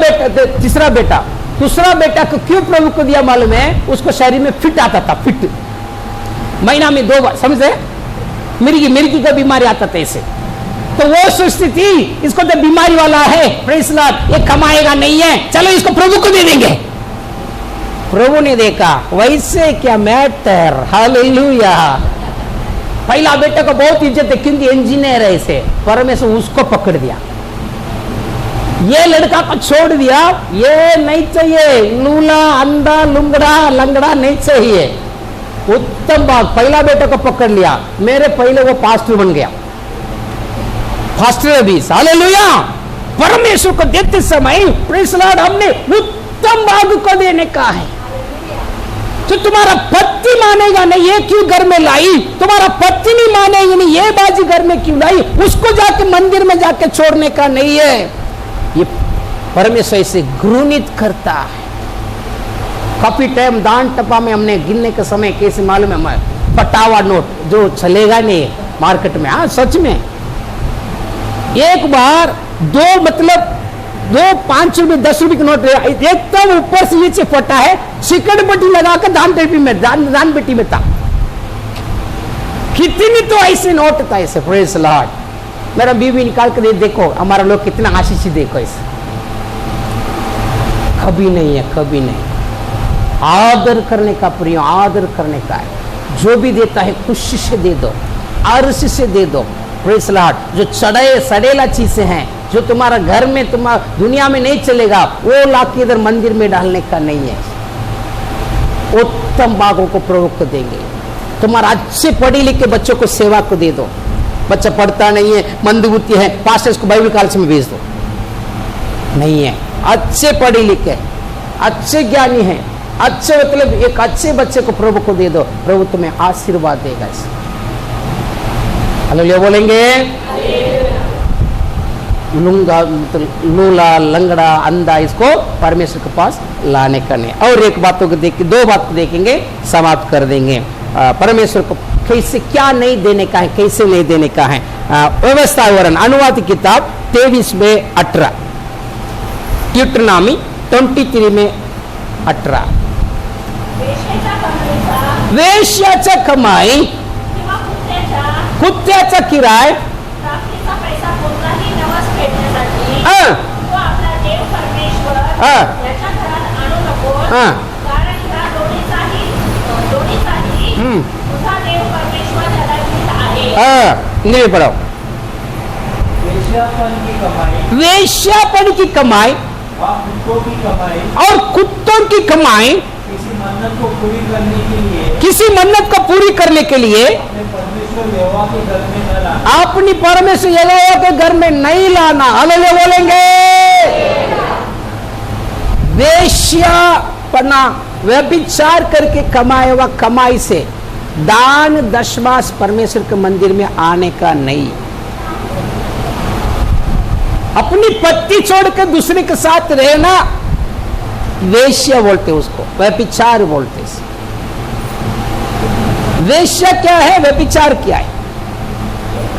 बेटा को क्यों प्रभु को दिया मालूम है? उसको शरीर में फिट आता था, फिट, महीना में 2 बार, समझे, मिर्गी का बीमारी आता था ऐसे। तो वो सोचती थी इसको तो बीमारी वाला है, प्रेज़ लॉर्ड, ये कमाएगा नहीं है, चलो इसको प्रभु को दे देंगे। प्रभु ने देखा वैसे क्या मैटर, हालेलुया। पहला बेटा को बहुत इज्जत है क्योंकि इंजीनियर है ऐसे, परमेश्वर उसको पकड़ दिया। ये लड़का को छोड़ दिया, ये नहीं चाहिए, लूला, अंधा, लंगड़ा नहीं चाहिए। उत्तम भाग, पहला बेटा को पकड़ लिया, मेरे पहले वो पास्टर बन गया, पास्टर भी। हालेलुया। परमेश्वर को देते समय प्रेज़ लॉर्ड हमने उत्तम भाग को देने का है। तो तुम्हारा पति मानेगा नहीं, ये क्यों घर में लाई, तुम्हारा पति नहीं मानेगा नहीं, ये बाजी घर में क्यों लाई, उसको जाके मंदिर में जाके छोड़ने का नहीं है। ये परमेश्वर इसे घृणित करता है। काफी टाइम दान टपा में हमने गिनने के समय कैसे मालूम है, पटावा नोट जो चलेगा नहीं मार्केट में, हाँ सच में। एक बार 2 5 रुपए 10 रुपए के नोट एकदम ऊपर से नीचे फटा है, सिकड़ पट्टी लगाकर दान पेटी में था। कितनी तो ऐसे नोट था ऐसे, प्रेज़ लॉर्ड। मेरा बीवी निकाल कर देखो हमारा लोग कितना आशीषित, देखो ऐसे। कभी नहीं है, कभी नहीं। आदर करने का, प्रिय आदर करने का है। जो भी देता है खुशी से दे दो, अर्श से दे दो, प्रेज़ लॉर्ड। जो सड़ेला चीजें हैं, जो तुम्हारा घर में, तुम्हारा दुनिया में नहीं चलेगा, वो लाके इधर मंदिर में डालने का नहीं है। उत्तम भागों को प्रभु को देंगे। तुम्हारा अच्छे पढ़े लिखे बच्चों को सेवा को दे दो। बच्चा पढ़ता नहीं है, मंदबुद्धि है, पास्टर्स को बाइबल कॉलेज में भेज दो। नहीं है, अच्छे पढ़े लिखे, अच्छे ज्ञानी हैं, अच्छे मतलब एक अच्छे बच्चे को प्रभु को दे दो, प्रभु तुम्हें आशीर्वाद देगा। हालेलुया बोलेंगे। लूंगा मतलब लूला लंगड़ा अंधा इसको परमेश्वर के पास लाने का नहीं। और एक बातों को देख, दो बात को देखेंगे, समाप्त कर देंगे। परमेश्वर को कैसे क्या नहीं देने का है, कैसे नहीं देने का है। व्यवस्था विवरण अनुवाद किताब 23:18, ड्यूटरनॉमी 23 में 18। वेश्याचा कमाई किंवा कुत्त्याचा किराय रात्रीचा पैसा कोणताही नवस फेडण्यासाठी हा. तो आपला देव परमेश्वर हा. याच्या घरात आणू नकोस. हा. कारण ह्या दोन्हीचाही तुझा देव परमेश्वर त्याला हित आहे. नहीं पढ़ो। वेश्यापन की कमाई वेश्यापन की कमाई और कुत्तों की कमाई और कुत्तों की कमाई किसी मन्नत को पूरी करने के लिए किसी मन्नत को पूरी करने के लिए अपने परमेश्वर यहोवा के घर में न लाना। अपनी परमेश्वर यहोवा के घर में नहीं लाना। हालेलुया बोलेंगे। वेश्यापना व्यभिचार करके कमाए हुआ कमाई से दान दशमास परमेश्वर के मंदिर में आने का नहीं। अपनी पत्नी छोड़ के दूसरे के साथ रहना वेश्या बोलते उसको, व्यभिचार बोलते। वेश्या क्या है, व्यभिचार क्या है?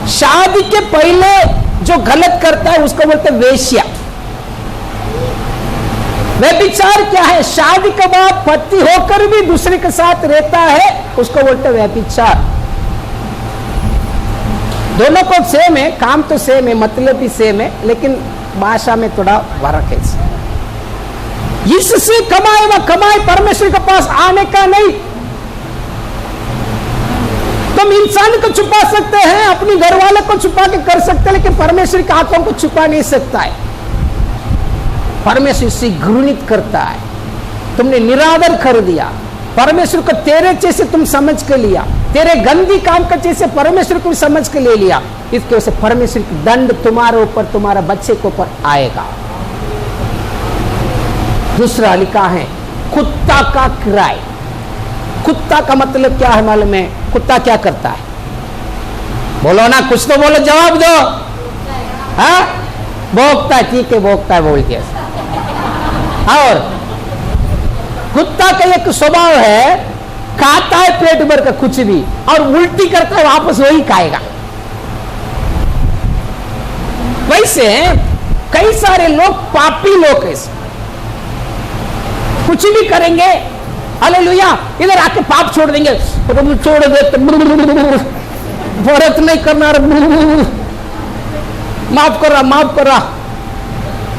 शादी के पहले जो गलत करता है उसको बोलते वेश्या। व्यभिचार क्या है? शादी के बाद पति होकर भी दूसरे के साथ रहता है उसको बोलते व्यभिचार। दोनों को सेम है, काम तो सेम है, मतलब भी सेम है, लेकिन भाषा में थोड़ा फर्क है। इससे कमाई परमेश्वर के पास आने का नहीं। तुम इंसान को छुपा सकते हैं, अपनी घर वाले को छुपा के कर सकते हैं, लेकिन परमेश्वर की आंखों को छुपा नहीं सकता है। परमेश्वर से घृणित करता है। तुमने निरादर कर दिया, परमेश्वर को तेरे जैसे तुम समझ के लिया, तेरे गंदी काम का जैसे परमेश्वर को समझ के ले लिया। इसके वजह से परमेश्वर की दंड तुम्हारे ऊपर, तुम्हारा बच्चे के ऊपर आएगा। दूसरा लिखा है कुत्ता का किराय। कुत्ता का मतलब क्या है मालूम है? कुत्ता क्या करता है? बोलो ना, कुछ तो बोलो, जवाब दो। हाँ, भोगता है, ठीक है, भोगता है बोल के। और कुत्ता का एक स्वभाव है, खाता है पेट भर का कुछ भी और उल्टी करता है वापस वही खाएगा। वैसे कई सारे लोग पापी लोग हैं, कुछ भी करेंगे, हालेलुया, इधर आके पाप छोड़ देंगे, प्रभु छोड़ दे, व्रत नहीं करना, माफ कर रहा,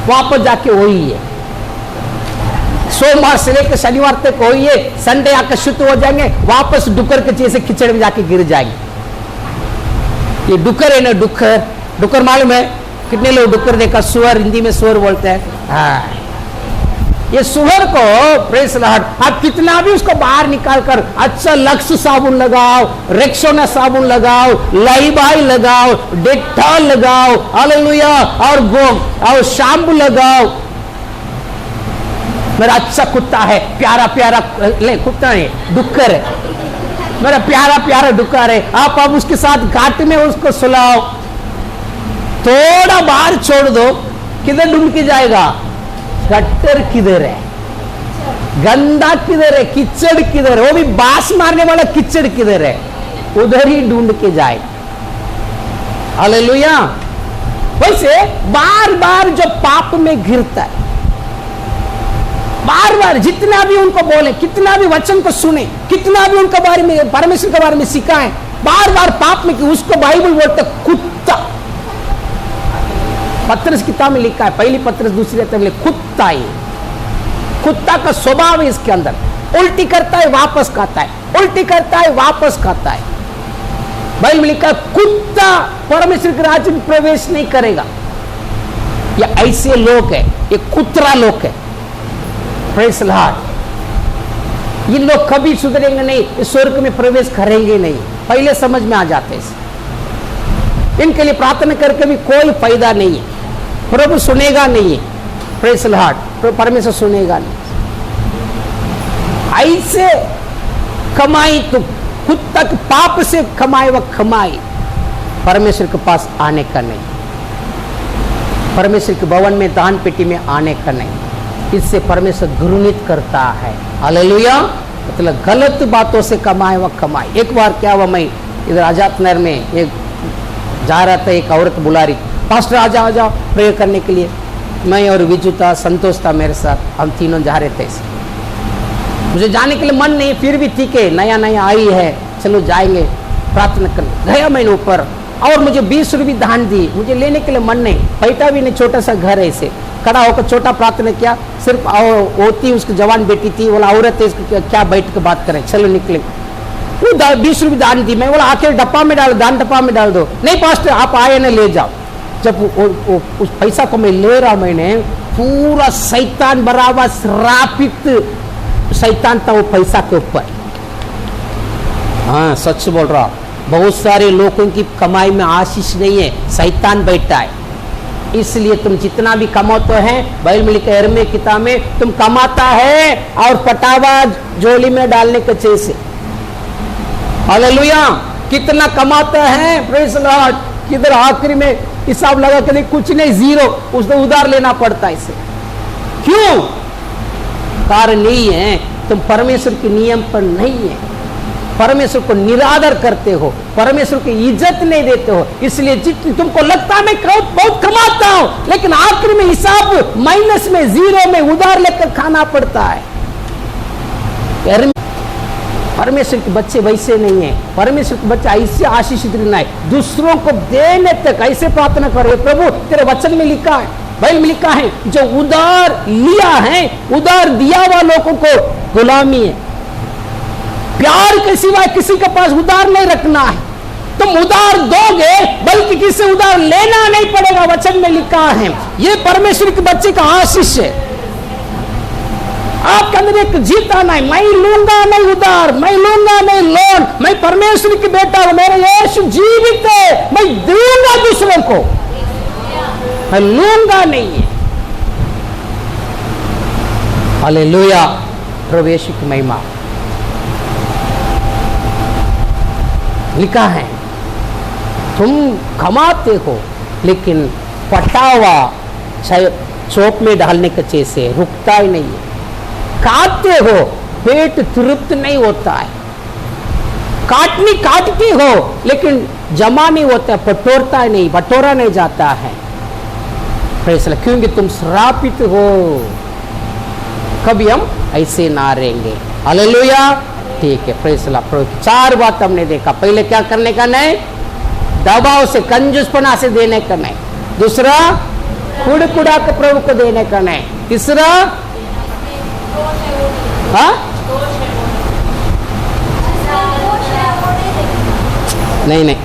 वापस जाके वही है। सोमवार से लेकर शनिवार तक वही है, संडे आकर शुद्ध हो जाएंगे, वापस डुकर के जैसे कीचड़ में जाके गिर जाएंगे। ये डुकर है ना, डुकर मालूम है? कितने लोग डुकर देखा? सुअर, हिंदी में सुअर बोलते हैं। हाँ, ये सुअर को प्रेस लहट, आप कितना भी उसको बाहर निकाल कर अच्छा लक्स साबुन लगाओ, रेक्सोना साबुन लगाओ, लाइबाई लगाओ, डेटॉल लगाओ, हालेलुया, और शैम्पू लगाओ, मेरा अच्छा कुत्ता है, प्यारा प्यारा, ले कुत्ता नहीं, डुक्कर है, मेरा प्यारा प्यारा डुक्कर है, आप अब उसके साथ घाट में उसको सुलाओ, थोड़ा बाहर छोड़ दो, किधर ढूंढ के जाएगा? गट्टर किधर है, गंदा किधर है, कीचड़ किधर है, वो भी बास मारने वाला कीचड़ किधर है, उधर ही ढूंढ के जाए। हालेलुया। वैसे बार बार जो पाप में गिरता है, बार बार जितना भी उनको बोले, कितना भी वचन को सुने, कितना भी उनके बारे में, परमेश्वर के बारे में सिखाएं, बार बार पाप में, कि उसको बाइबल बोलते कुत्ता। पत्रस किताब में लिखा है, पहली पत्रस दूसरी किताब में कुत्ता ही, कुत्ता का स्वभाव है इसके अंदर, उल्टी करता है वापस खाता है, उल्टी करता है वापस खाता है। बाइबल में लिखा है कुत्ता परमेश्वर के राज्य में प्रवेश नहीं करेगा। ये ऐसे लोग हैं, ये कुत्रा लोग है। Praise Lord. ये लोग कभी सुधरेंगे नहीं, इस स्वर्ग में प्रवेश करेंगे नहीं। पहले समझ में आ जाते हैं। इनके लिए प्रार्थना करके भी कोई फायदा नहीं है, प्रभु सुनेगा नहीं है। प्रेज़ द लॉर्ड, परमेश्वर सुनेगा नहीं। ऐसे कमाई तो खुद तक पाप से कमाए व कमाई, परमेश्वर के पास आने का नहीं, परमेश्वर के भवन में दान पेटी में आने का नहीं। इससे परमेश्वर घृणित करता है। हालेलुया। मतलब गलत बातों से कमाए व कमाई। एक बार क्या हुआ, मैं इधर आजाद नगर में एक जा रहा था, एक औरत बुला रही, पास्टर आ जाओ प्रेयर करने के लिए। मैं और विजू था, संतोष था मेरे साथ, हम तीनों जा रहे थे। मुझे जाने के लिए मन नहीं, फिर भी ठीक है, नया नया आई है, चलो जाएंगे प्रार्थना करने। गया मैंने ऊपर और मुझे 20 रुपये दान दी। मुझे लेने के लिए मन नहीं, पैसा भी नहीं, छोटा सा घर है, ऐसे खड़ा होकर छोटा प्रार्थना किया। सिर्फ होती उसकी जवान बेटी थी, बोला औरत है इसको क्या बैठ के बात करें, चलो निकले। वो 20 रुपये दान दी। मैं बोला आखिर डब्बा में डाल, दान डब्बा में डाल दो। नहीं पास्टर आप आए ना ले जाओ। जब उस पैसा को मैं ले रहा, मैंने पूरा शैतान बराबर श्रापित शैतान था वो पैसा के ऊपर। हाँ सच बोल रहा, बहुत सारे लोगों की कमाई में आशीष नहीं है, शैतान बैठा है। इसलिए तुम जितना भी कमाते हैं, बाइबल में लिखा है यिर्मयाह किताब में, तुम कमाता है और पटावा झोली में डालने के जैसे। हालेलुया। कितना कमाता है, प्रेज़ द लॉर्ड, किधर आखिरी में हिसाब लगा के कुछ नहीं, जीरो, उसको उधार लेना पड़ता है इसे। क्यों? कारण नहीं है, तुम परमेश्वर के नियम पर नहीं है, परमेश्वर को निरादर करते हो, परमेश्वर की इज्जत नहीं देते हो। इसलिए जितनी तुमको लगता है मैं बहुत कमाता हूं, लेकिन आखिर में हिसाब माइनस में, जीरो में उधार लेकर खाना पड़ता है। परमेश्वर के बच्चे वैसे नहीं है। परमेश्वर के बच्चे ऐसे आशीषित रहना है, दूसरों को देने तक ऐसे प्रार्थना करो, प्रभु तेरे वचन में लिखा है, बाइबल में लिखा है, जो उधार लिया है, उधार दिया हुआ लोगों को गुलामी है। प्यार के सिवाय किसी के पास उधार नहीं रखना है। तुम उधार दोगे, बल्कि किसी उधार लेना नहीं पड़ेगा, वचन में लिखा है। ये परमेश्वर के बच्चे का आशीष है। आपके अंदर एक जीता नहीं, मैं लूंगा नहीं उधार, मैं लूंगा नहीं लोन, मैं परमेश्वर की बेटा हूं, मेरा यीशु जीवित है, मैं दूंगा दूसरों को, मैं लूंगा नहीं है। हालेलुया। प्रभु यीशु की महिमा। लिखा है तुम कमाते हो, लेकिन पटावा चौक में डालने के जैसे रुकता ही नहीं है। काटते हो, पेट तृप्त नहीं होता है, काटती हो, लेकिन जमा नहीं होता, बटोरता नहीं, बटोरा नहीं जाता है। क्योंकि तुम श्रापित हो। कभी हम ऐसे ना रहेंगे। हालेलुया। ठीक है, प्रेज़ द लॉर्ड। 4 बात हमने देखा। पहले क्या करने का नहीं, दबाव से, कंजूसपना से देने का नहीं। दूसरा, कुड़ा के प्रभु को देने का नहीं। तीसरा, हाँ नहीं,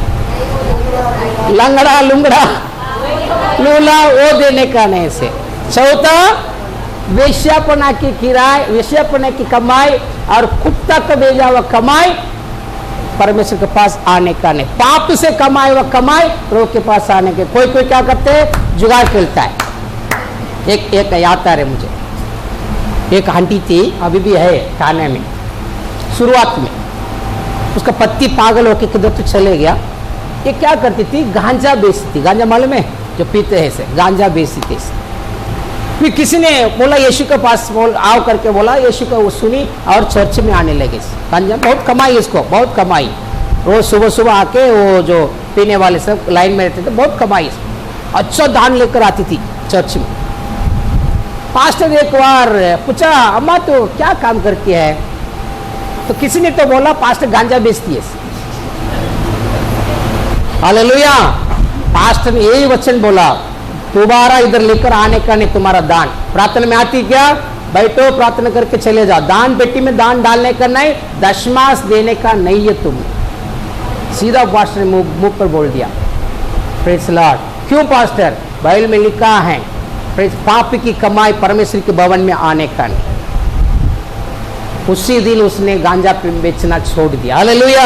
लंगड़ा लुंगड़ा लूला वो देने का नहीं से। चौथा, वेश्यापना की किराए, वेश्यापना की कमाई और कुत्ता को भेजा हुआ कमाई परमेश्वर के पास आने का नहीं। पाप से कमाए हुआ कमाई प्रभु के पास आने के। कोई क्या करते हैं, जुगाड़ खेलता है। एक याद आ रहे मुझे, एक आंटी थी, अभी भी है थाने में। शुरुआत में उसका पति पागल होकर किधर तो चले गया। ये क्या करती थी, गांजा बेचती थी। गांजा मालूम है, जो पीते हैं से, गांजा बेचती थी। फिर किसी ने बोला यीशु के पास आओ करके बोला, यीशु को वो सुनी और चर्च में आने लगे। गांजा बहुत कमाई, इसको बहुत कमाई। रोज सुबह सुबह आके वो जो पीने वाले सब लाइन में रहते थे, बहुत कमाई। अच्छा दान लेकर आती थी चर्च में। पास्टर एक बार पूछा, अम्मा तो क्या काम करती है? तो किसी ने तो बोला पास्टर गांजा बेचती है। हालेलुया। पास्टर ने यही वचन बोला, दोबारा इधर लेकर आने का नहीं तुम्हारा दान। प्रार्थना में आती क्या, बैठो प्रार्थना करके चले जाओ। दान पेटी में दान डालने का नहीं, दशमांश देने का नहीं है तुमने। सीधा पास्टर ने मुंह पर बोल दिया। Praise the Lord. क्यों पास्टर? बाइबल में लिखा है पाप की कमाई परमेश्वर के भवन में आने का नहीं। उसी दिन उसने गांजा बेचना छोड़ दिया। हालेलुया,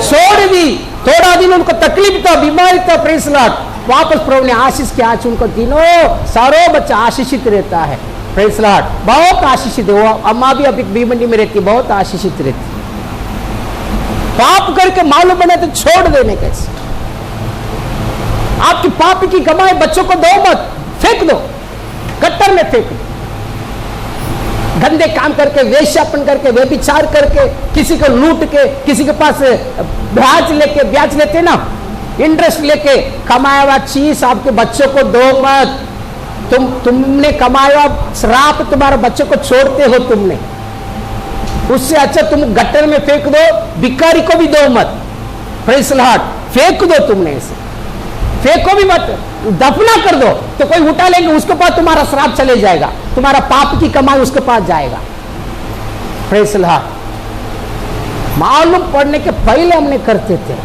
छोड़ दी। थोड़ा दिन उनको तकलीफ था, बीमारी था, प्रेज़ लॉर्ड। वापस प्रभु ने आशीष किया, आज उनको दिनों सारों बच्चा आशीषित रहता है, प्रेज़ लॉर्ड। बहुत आशीषित है। वो अम्मा भी अभी बीमारी में रहती, बहुत आशीषित रहती। पाप करके मालूम बने तो छोड़ देने कैसे? आपकी पाप की कमाई बच्चों को दो मत, फेंक दो, गट्टर में फेंक दो। गंदे काम करके, वेश्यापन करके, व्यभिचार करके, किसी को लूट के, किसी के पास ब्याज लेते ना, इंटरेस्ट लेके कमाया हुआ चीज आपके बच्चों को दो मत। तुमने कमाया हुआ श्राप तुम्हारे बच्चों को छोड़ते हो तुमने। उससे अच्छा तुम गट्टर में फेंक दो, भिखारी को भी दो मत, प्रेज़ लॉर्ड। फेंक दो, तुमने इसे फेंको भी मत, दफना कर दो, तो कोई उठा लेंगे, उसके पास तुम्हारा श्राप चले जाएगा, तुम्हारा पाप की कमाई उसके पास जाएगा, प्रेज़ लॉर्ड। मालूम पड़ने के पहले हमने करते थे,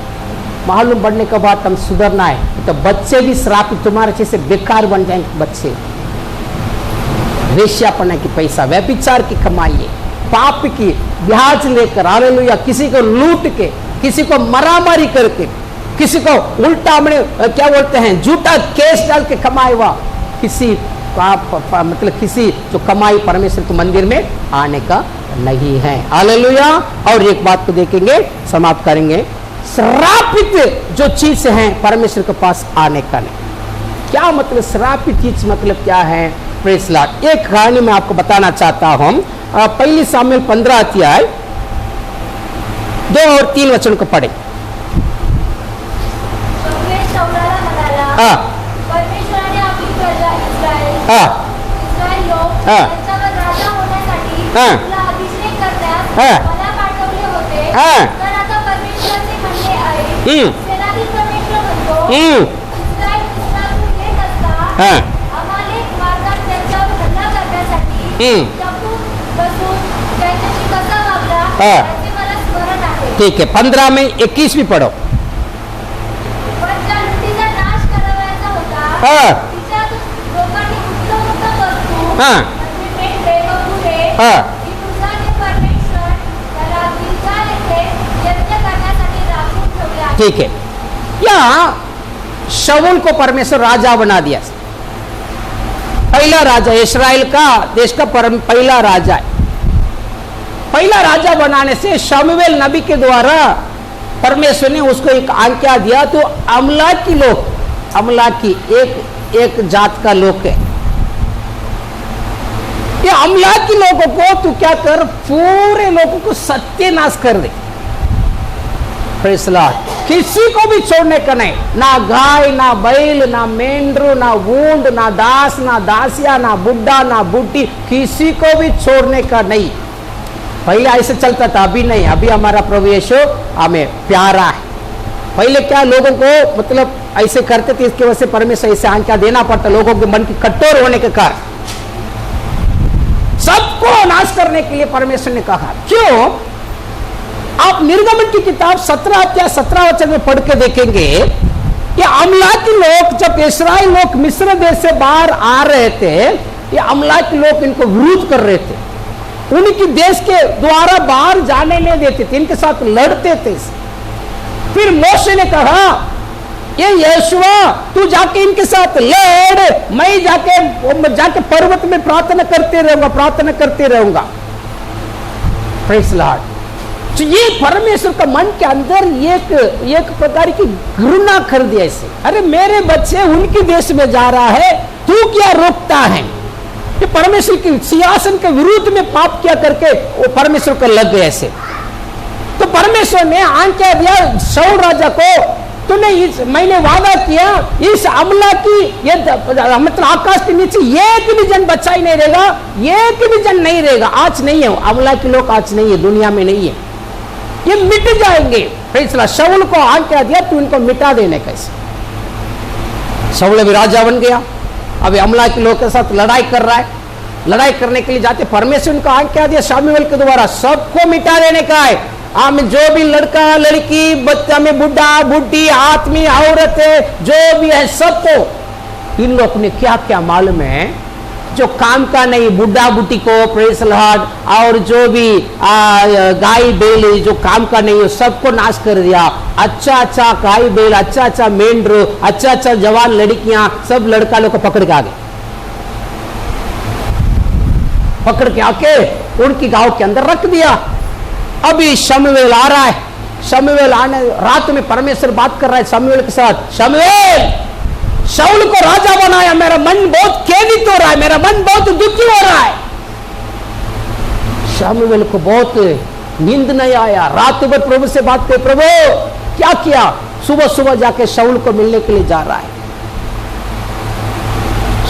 मालूम पड़ने के बाद हम सुधरना है, तो बच्चे भी श्राप तुम्हारे जैसे बेकार बन जाएंगे। बच्चे वेश्यापना की पैसा, व्यभिचार की कमाई है, पाप की ब्याज लेकर, हालेलुया, किसी को लूट के, किसी को मरामारी करके, किसी को उल्टा क्या बोलते हैं, झूठा केस डाल के कमाए हुआ किसी मतलब किसी जो कमाई परमेश्वर के मंदिर में आने का नहीं है। हालेलुया। और एक बात को देखेंगे, समाप्त करेंगे, श्रापित जो चीज है परमेश्वर के पास आने का नहीं। क्या मतलब श्रापित चीज, मतलब क्या है? Praise Lord. एक कहानी मैं आपको बताना चाहता हूं। पहली सामुएल 15 अध्याय 2 और 3 वचन को पढ़े। परमेश्वराने आपली प्रजा इस्रायल लोक त्यांच्यावर राजा होण्यासाठी तुला अभिषेक करण्यास मला पाठवले होते, तर आता परमेश्वराचे म्हणणे आहे, सेनाधीश परमेश्वर म्हणतो, इस्रायल इस्रायलहून येत असता अमालेक मार्गात त्यांच्यावर हल्ला करण्यासाठी लपून बसून त्यांच्याशी कसा वागला त्याचे मला स्मरण आहे। ठीक है, 15 में 21 भी पढ़ो। लोकांनी उत्तम वस्तू मेंढरे व गुरे ही तुझाने परमेश्वर त्याला गिलगाल येथे यज्ञ करण्यासाठी राखून ठेवले आहे। ठीक है, या शाऊल को परमेश्वर राजा बना दिया, पहला राजा, इस्राएल का देश का पहला राजा है। पहला राजा बनाने से शमूएल नबी के द्वारा परमेश्वर ने उसको एक आज्ञा दिया, तो अमलाकी लोग, अमलाकी एक जात का लोग है, ये अमलाकी लोगों को तू क्या कर, पूरे लोगों को सत्यानाश कर दे, प्रेज़ लॉर्ड। किसी को भी छोड़ने का नहीं, ना गाय, ना बैल, ना मेंढरू, ना ऊंट, ना दास, ना दासिया, ना बुड्ढा, ना बुड्ढी, किसी को भी छोड़ने का नहीं। पहले ऐसे चलता था, अभी नहीं। अभी हमारा प्रभु यीशु हमें प्यारा है। पहले क्या लोगों को मतलब ऐसे करते थे, इसकी वजह से परमेश्वर ऐसे आज्ञा देना पड़ता, लोगों के मन की कठोर होने के कारण सबको नाश करने के लिए परमेश्वर ने कहा। क्यों? आप निर्गमन की किताब 17 अध्याय 17 वचन में पढ़ के देखेंगे कि अमलाकी लोग, जब इस्राएल लोग मिस्र देश से बाहर आ रहे थे, ये अमलाकी लोग इनको विरोध कर रहे थे, उनकी देश के द्वारा बाहर जाने नहीं देते थे, इनके साथ लड़ते थे। फिर मोशे ने कहा, ये यहोशुआ तू जाके इनके साथ लड़, मैं जाके पर्वत में प्रार्थना करते रहूंगा, प्रेज़ लॉर्ड। तो ये परमेश्वर का मन के अंदर एक प्रकार की घृणा कर दिया इसे, अरे मेरे बच्चे उनके देश में जा रहा है, तू क्या रोकता है? ये परमेश्वर के सिंहासन के विरुद्ध में पाप किया करके वो परमेश्वर को लग गए ऐसे। तो परमेश्वर ने आज्ञा दिया शाऊल राजा को, मैंने वादा किया इस अमला की मतलब आकाश के नीचे एक भी जन बच्चा ही नहीं रहेगा, एक भी जन नहीं रहेगा। आज नहीं है अमला के लोग, आज नहीं है, दुनिया में नहीं है, ये मिट जाएंगे। फैसला शाऊल को आज्ञा दिया, तू इनको मिटा देने कैसे। शाऊल अभी राजा बन गया, अभी अमला के लोग के साथ लड़ाई कर रहा है, लड़ाई करने के लिए जाते, परमेश्वर उनको आज्ञा दिया शमूएल के द्वारा सबको मिटा देने का है। में जो भी लड़का लड़की बच्चा में बुढ़ा बुढ़ी आदमी औरत है जो भी है सबको। इन लोग ने क्या क्या मालूम है, जो काम का नहीं, बुढ़ा बुटी को प्रेज लॉर्ड, और जो भी गाय बैल जो काम का नहीं, सबको नाश कर दिया। अच्छा अच्छा गाय बैल, अच्छा अच्छा मेंढर, अच्छा अच्छा जवान लड़कियां, सब लड़का लोग को पकड़ के आ गए, पकड़ के आके उनकी गांव के अंदर रख दिया। अभी शमूएल आ रहा है, शमूएल आने रात में परमेश्वर बात कर रहा है शमूएल के साथ, शमूएल शाऊल को राजा बनाया, मेरा मन बहुत खेदित हो रहा है, मेरा मन बहुत दुखी हो रहा है। शमूएल को बहुत नींद नहीं आया, रात भर प्रभु से बात कर, प्रभु क्या किया? सुबह सुबह जाके शाऊल को मिलने के लिए जा रहा है।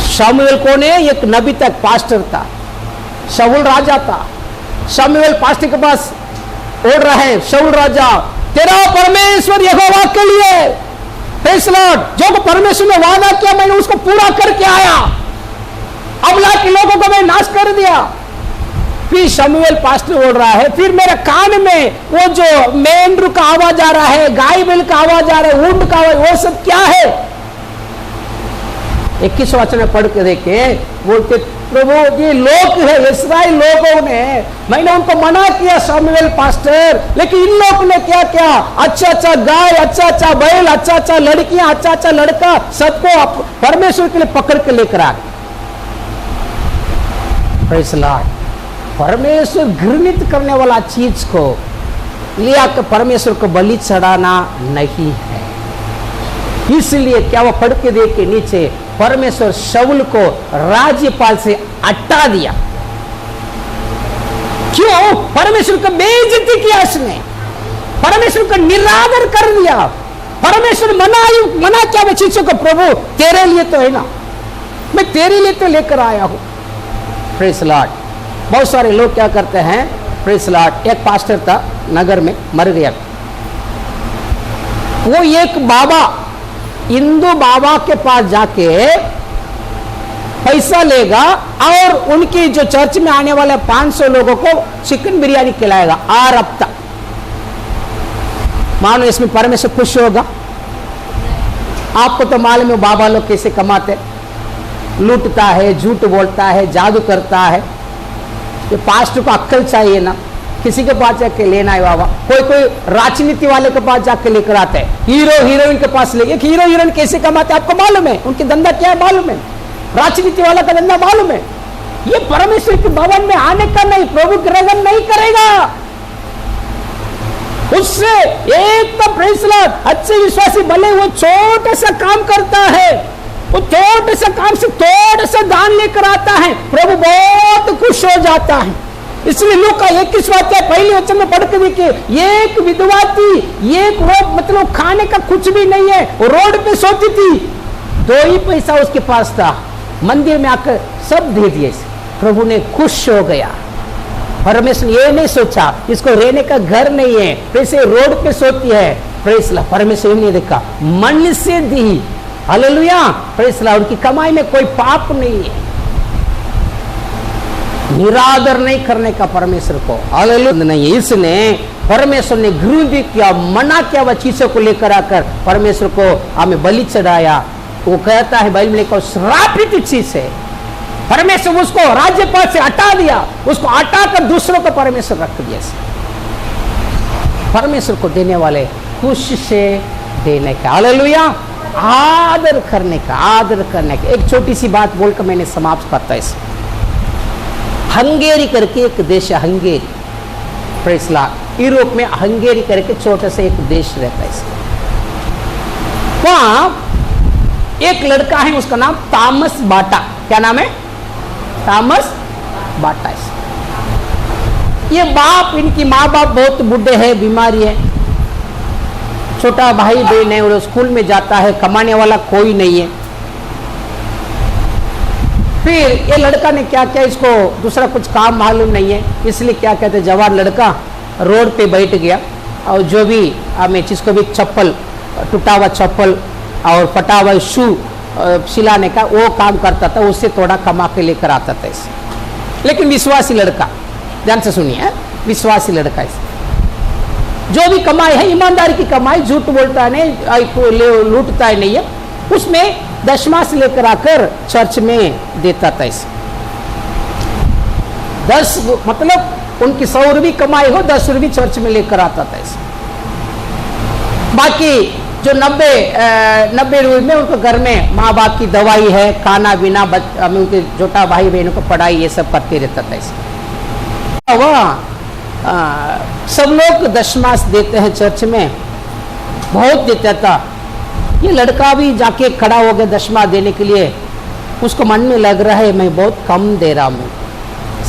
शमूएल कौन है? एक नबी तक पास्टर था, शाऊल राजा था। शमूएल पास्टर के पास ओढ़ रहा है, शाऊल राजा, तेरा परमेश्वर यहोवा के लिए प्रेज़ लॉर्ड, जो परमेश्वर ने वादा किया मैंने उसको पूरा करके आया, अबला के लोगों को मैं नाश कर दिया। फिर शमूएल पास्टर ओढ़ रहा है, फिर मेरे कान में वो जो मेंढर का आवाज आ रहा है, गाय बैल का आवाज आ रहा है, ऊंट का आवाज, वो सब क्या है? 21 वचन में पढ़ के देखे, बोलते प्रभु ये लोग है, इस्राएल लोगों ने, मैंने उनको मना किया शमूएल पास्टर, लेकिन इन लोगों ने क्या किया? अच्छा अच्छा गाय, अच्छा अच्छा बैल, अच्छा अच्छा लड़कियां, अच्छा अच्छा लड़का, सबको परमेश्वर के लिए पकड़ के लेकर आ गए। प्रेज़ लॉर्ड, परमेश्वर घृणित करने वाला चीज को लिया कर परमेश्वर को बलि चढ़ाना नहीं है। इसलिए क्या वो पढ़ के देख के नीचे, परमेश्वर शाऊल को राज्यपाल से हटा दिया। क्यों? परमेश्वर को बेइज्जती किया उसने, परमेश्वर को निरादर कर दिया। परमेश्वर मना क्या वो चीजों को? प्रभु तेरे लिए तो है ना, मैं तेरे लिए तो लेकर आया हूं। प्रेज़ लॉर्ड, बहुत सारे लोग क्या करते हैं? प्रेज़ लॉर्ड, एक पास्टर था नगर में, मर गया। वो एक बाबा, हिंदू बाबा के पास जाके पैसा लेगा और उनकी जो चर्च में आने वाले 500 लोगों को चिकन बिरयानी खिलाएगा 8 हफ्ता। मानो इसमें परमेश्वर खुश होगा? आपको तो मालूम है बाबा लोग कैसे कमाते, लूटता है, झूठ बोलता है, जादू करता है। ये पास्टर को अक्ल चाहिए ना, किसी के पास जाके लेना है बाबा। कोई कोई राजनीति वाले के पास जाके लेकर आता है, हीरो हीरोइन के पास ले। एक हीरो हीरोइन कैसे कमाते आपको मालूम है? उनकी धंधा क्या है मालूम है? राजनीति वाला का धंधा मालूम है? ये परमेश्वर के भवन में आने का नहीं, प्रभु ग्रहण नहीं करेगा उससे। एक तो प्रेज़ लॉर्ड, अच्छे विश्वासी भले वो छोटा सा काम करता है, वो छोटे से काम से थोड़ा सा दान लेकर आता है, प्रभु बहुत खुश हो जाता है। इसलिए लूका 21 अध्याय पहले वचन में पढ़ के देखिए, एक विधवा थी, एक वो मतलब खाने का कुछ भी नहीं है, वो रोड पे सोती थी, 2 ही पैसा उसके पास था, मंदिर में आकर सब दे दिए। प्रभु ने खुश हो गया। परमेश्वर ये नहीं सोचा इसको रहने का घर नहीं है, वैसे रोड पे सोती है। प्रेज़ लॉर्ड, परमेश्वर ने देखा मन से दी, हालेलुया, प्रेज़ लॉर्ड, उनकी कमाई में कोई पाप नहीं है। निरादर नहीं करने का परमेश्वर को, हालेलुया, नहीं है। इसने परमेश्वर ने घृणित किया, मना किया वह चीजों को लेकर आकर परमेश्वर को हमें बलि चढ़ाया। वो कहता है बाइबल में, श्रापित चीज है। परमेश्वर उसको राज्यपाल से हटा दिया, उसको हटाकर दूसरों को परमेश्वर रख दिया। परमेश्वर को देने वाले खुश से देने का, हालेलुया, आदर करने का, आदर करने का। एक छोटी सी बात बोलकर मैंने समाप्त करता है। हंगेरी करके एक देश है, हंगेरी, प्रेज़ लॉर्ड, यूरोप में हंगेरी करके छोटा सा एक देश रहता है। वहां एक लड़का है, उसका नाम थॉमस बाटा। क्या नाम है? थॉमस बाटा। ये बाप, इनकी माँ बाप बहुत बूढ़े हैं, बीमारी है, छोटा भाई बहन है और स्कूल में जाता है, कमाने वाला कोई नहीं है। फिर ये लड़का ने क्या किया, इसको दूसरा कुछ काम मालूम नहीं है, इसलिए क्या कहते, जवान लड़का रोड पे बैठ गया और जो भी हमें जिसको भी चप्पल, टूटा हुआ चप्पल और फटा हुआ शू सिलाने का वो काम करता था, उससे थोड़ा कमा के लेकर आता था इसे। लेकिन विश्वासी लड़का, ध्यान से सुनिए, विश्वासी लड़का इसे जो भी कमाई है ईमानदारी की कमाई, झूठ बोलता नहीं, लूटता है नहीं है, उसमें दशमांश लेकर आकर चर्च में देता था इसे। 10 मतलब उनकी 100 रुपये कमाई हो 10 रुपये चर्च में लेकर आता था ऐसे। बाकी जो 90 रुपये में उनको घर में माँ बाप की दवाई है, खाना पीना, उनके छोटा भाई बहनों को पढ़ाई, ये सब करते रहता था ऐसे। वह सब लोग दशमास देते हैं चर्च में, बहुत देता था। ये लड़का भी जाके खड़ा हो गया दशमा देने के लिए, उसको मन में लग रहा है मैं बहुत कम दे रहा हूँ,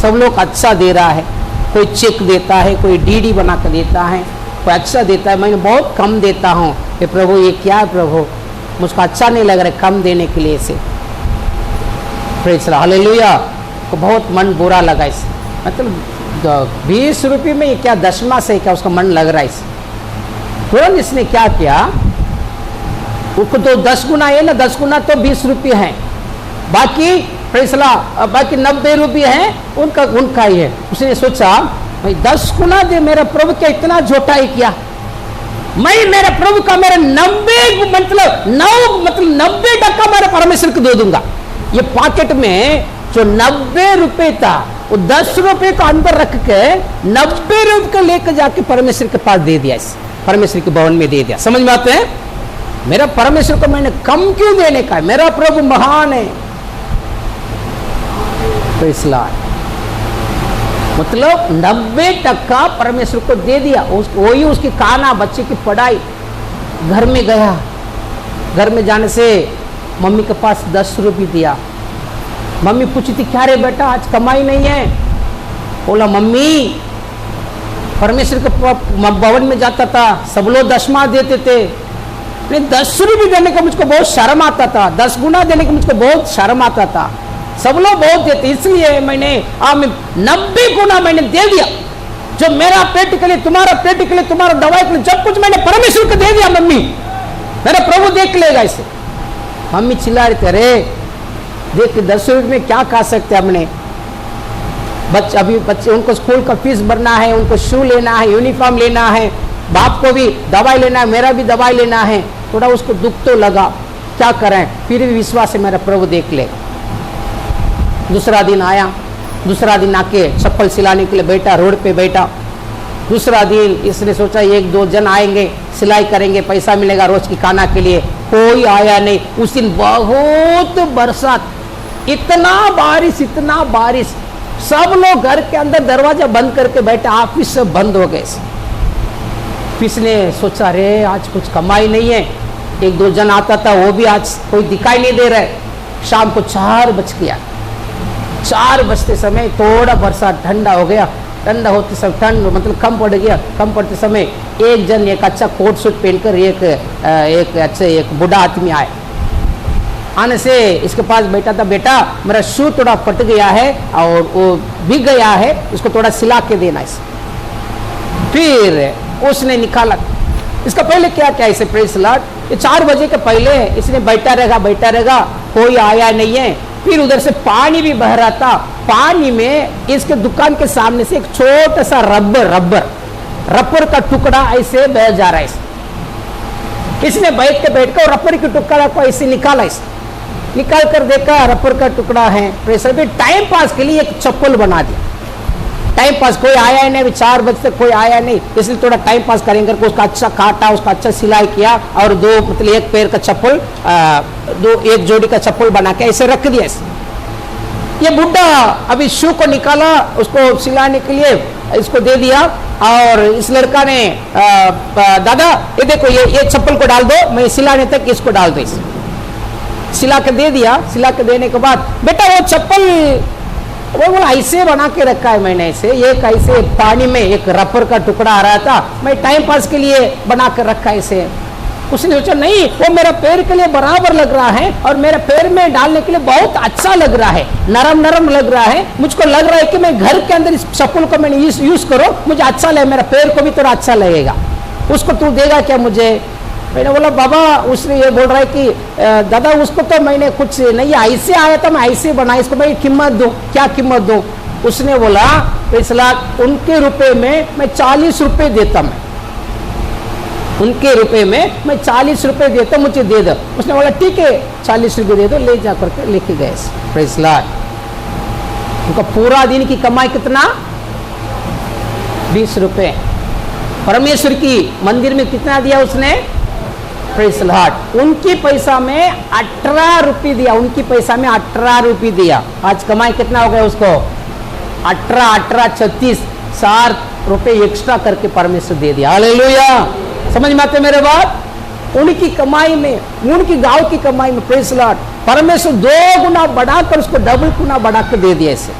सब लोग अच्छा दे रहा है, कोई चेक देता है, कोई डीडी बना कर देता है, कोई अच्छा देता है, मैं बहुत कम देता हूँ। ये प्रभु ये क्या है प्रभु, मुझको अच्छा नहीं लग रहा है कम देने के लिए से। Praise the Lord, hallelujah. को बहुत मन बुरा लगा इसे, मतलब 20 रुपये में ये क्या दशमा से क्या उसका मन लग रहा है इसे। तुरंत इसने क्या किया, उसको तो 10 गुना है ना, 10 गुना तो 20 रुपये है, बाकी प्रेज़ द लॉर्ड बाकी 90 रुपये हैं उनका ही है। उसने सोचा भाई 10 गुना दे, मेरा प्रभु क्या इतना झोटा ही किया, मैं मेरे प्रभु का मेरा 90 टका मेरे परमेश्वर को दे दूंगा। ये पॉकेट में जो 90 रुपये था वो 10 रुपये को अंदर रख के 90 रुपये को लेकर जाके परमेश्वर के पास दे दिया, इस परमेश्वर के भवन में दे दिया। समझ में आते हैं, मेरा परमेश्वर को मैंने कम क्यों देने का है, मेरा प्रभु महान है। तो इसलिए मतलब 90% परमेश्वर को दे दिया, वही उसकी खाना, बच्चे की पढ़ाई। घर में गया, घर में जाने से मम्मी के पास 10 रुपये दिया। मम्मी पूछी थी क्या रे बेटा आज कमाई नहीं है? बोला मम्मी परमेश्वर के भवन में जाता था, सब लोग दशमा देते थे, 10 रुपये देने का मुझको बहुत शर्म आता था, 10 गुना देने का मुझको बहुत शर्म आता था, सब लोग बहुत देते, इसलिए मैंने 90 गुना मैंने दे दिया। जो मेरा पेट के लिए, तुम्हारा पेट के लिए, तुम्हारा दवाई के लिए, जब कुछ मैंने परमेश्वर को दे दिया मम्मी, मेरा प्रभु देख लेगा इसे। मम्मी चिल्ला रही थी, अरे देख 10 रुपये में क्या खा सकते हमने, बच्चे उनको स्कूल का फीस भरना है, उनको शू लेना है, यूनिफॉर्म लेना है, बाप को भी दवाई लेना है, मेरा भी दवाई लेना है। थोड़ा उसको दुख तो लगा, क्या करें, फिर भी विश्वास है मेरा प्रभु देख लेगा। दूसरा दिन आया, दूसरा दिन आके चप्पल सिलाने के लिए बैठा, रोड पे बैठा। दूसरा दिन इसने सोचा 1-2 जन आएंगे, सिलाई करेंगे, पैसा मिलेगा रोज की खाना के लिए। कोई आया नहीं। उस दिन बहुत बरसात, इतना बारिश, सब लोग घर के अंदर दरवाजा बंद करके बैठे, ऑफिस सब बंद हो गए। इसने सोचा रे आज कुछ कमाई नहीं है, 1-2 जन आता था वो भी आज कोई दिखाई नहीं दे रहा है। शाम को 4 बज गया, 4 बजते समय थोड़ा बरसात ठंडा हो गया। ठंडा होते समय ठंड मतलब कम पड़ गया। कम पड़ते समय एक जन एक अच्छा कोट सूट पहनकर एक बूढ़ा आदमी आए। आने से इसके पास बैठा था, बेटा मेरा शू थोड़ा फट गया है और वो भीग गया है, इसको थोड़ा सिला के देना इसे। फिर उसने निकाला। इसका पहले क्या क्या इसे प्रेस लॉर्ड, ये 4 बजे के पहले इसने बैठा रहेगा, कोई आया नहीं है। फिर उधर से पानी भी बह रहा था। पानी में इसके दुकान के सामने से एक छोटा सा रबर का टुकड़ा ऐसे बह जा रहा है। इसने बैठ कर रबर के टुकड़ा को ऐसे निकाला, निकाल कर देखा रबर का टुकड़ा है। प्रेशर भी टाइम पास के लिए एक चप्पल बना दिया। टाइम पास कोई आया नहीं, 4 बजे तक कोई आया नहीं, इसलिए थोड़ा टाइम पास करेंगे। उसका अच्छा काटा, उसका अच्छा सिलाई किया और 2 मतलब एक पैर का चप्पल, एक जोड़ी का चप्पल बना के ऐसे रख दिया। ये बुढ़ा अभी शू को निकाला, उसको सिलाने के लिए इसको दे दिया। और इस लड़का ने दादा ये देखो ये चप्पल को डाल दो, मैं सिलाने तक इसको डाल दो। सिला के दे दिया। सिला के देने के बाद बेटा वो चप्पल वो बोला ऐसे बना के रखा है मैंने, एक ऐसे पानी में एक रबर का टुकड़ा आ रहा था, मैं टाइम पास के लिए बना कर रखा है इसे। उसने सोचा नहीं वो मेरा पैर के लिए बराबर लग रहा है और मेरे पैर में डालने के लिए बहुत अच्छा लग रहा है, नरम लग रहा है। मुझको लग रहा है कि मैं घर के अंदर इस चप्पल को मैंने यूज करो, मुझे अच्छा लगे, मेरा पैर को भी थोड़ा अच्छा लगेगा। उसको तू देगा क्या मुझे? मैंने बोला बाबा, उसने ये बोल रहा है कि दादा उसको तो मैंने कुछ नहीं, ऐसे आया था, मैं ऐसे बना, इसको मैं कीमत दूं, क्या कीमत दूं? उसने बोला उनके रुपए में मैं 40 रुपए देता, मैं उनके रुपए में मैं 40 रुपए देता, मुझे दे दो। उसने बोला ठीक है 40 रुपए दे दो, ले जा करके लेके गए। Praise Lord. उनका पूरा दिन की कमाई कितना? 20 रुपए। परमेश्वर की मंदिर में कितना दिया उसने? Praise the Lord. उनकी पैसा में 18 रुपये दिया, उनकी पैसा में 18 रुपये दिया। आज कमाई कितना हो गया उसको? 18 36 4 रुपए एक्स्ट्रा करके परमेश्वर दे दिया। हालेलुया। समझ में आते मेरे बात? उनकी कमाई में, उनकी गांव की कमाई में प्रेज द लॉर्ड परमेश्वर 2 गुना बढ़ाकर उसको डबल गुना बढ़ाकर दे दिया। ऐसे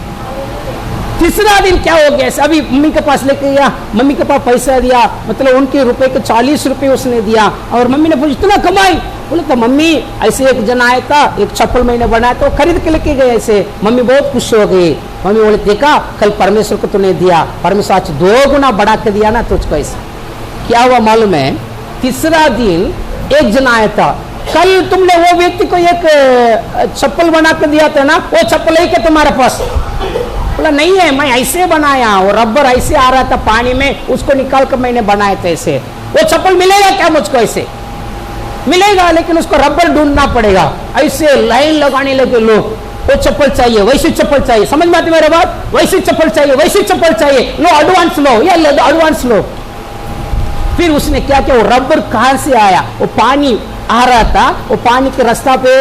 तीसरा दिन क्या हो गया? अभी मम्मी के पास लेके गया, मम्मी के पास पैसा दिया, मतलब उनके रुपए के 40 रुपए उसने दिया। और मम्मी ने पूछा इतना कमाई? बोले तो मम्मी ऐसे एक जन आया था, एक चप्पल मैंने बनाया तो खरीद के लेके गए। ऐसे मम्मी बहुत खुश हो गई। मम्मी बोले देखा कल परमेश्वर को तूने दिया, परमेश्वर आज 2 गुना बढ़ा के दिया ना तुझको। ऐसे क्या हुआ मालूम है? तीसरा दिन एक जन आया था, कल तुमने वो व्यक्ति को एक चप्पल बना के दिया था ना, वो चप्पल है क्या तुम्हारे पास? बोला नहीं है, मैं ऐसे बनाया, वो रबर ऐसे आ रहा था पानी में, उसको निकाल कर मैंने बनाए थे ऐसे। वो चप्पल मिलेगा क्या मुझको? ऐसे मिलेगा, लेकिन उसको रबर ढूंढना पड़ेगा। ऐसे लाइन लगाने लगे लोग, वो चप्पल चाहिए, वैसी चप्पल चाहिए। समझ में आती मेरी बात? वैसी चप्पल चाहिए, वैसी चप्पल चाहिए, लो एडवांस लो, या एडवांस लो। फिर उसने क्या किया? वो रबर कहां से आया? वो पानी आ रहा था, वो पानी के रास्ता पे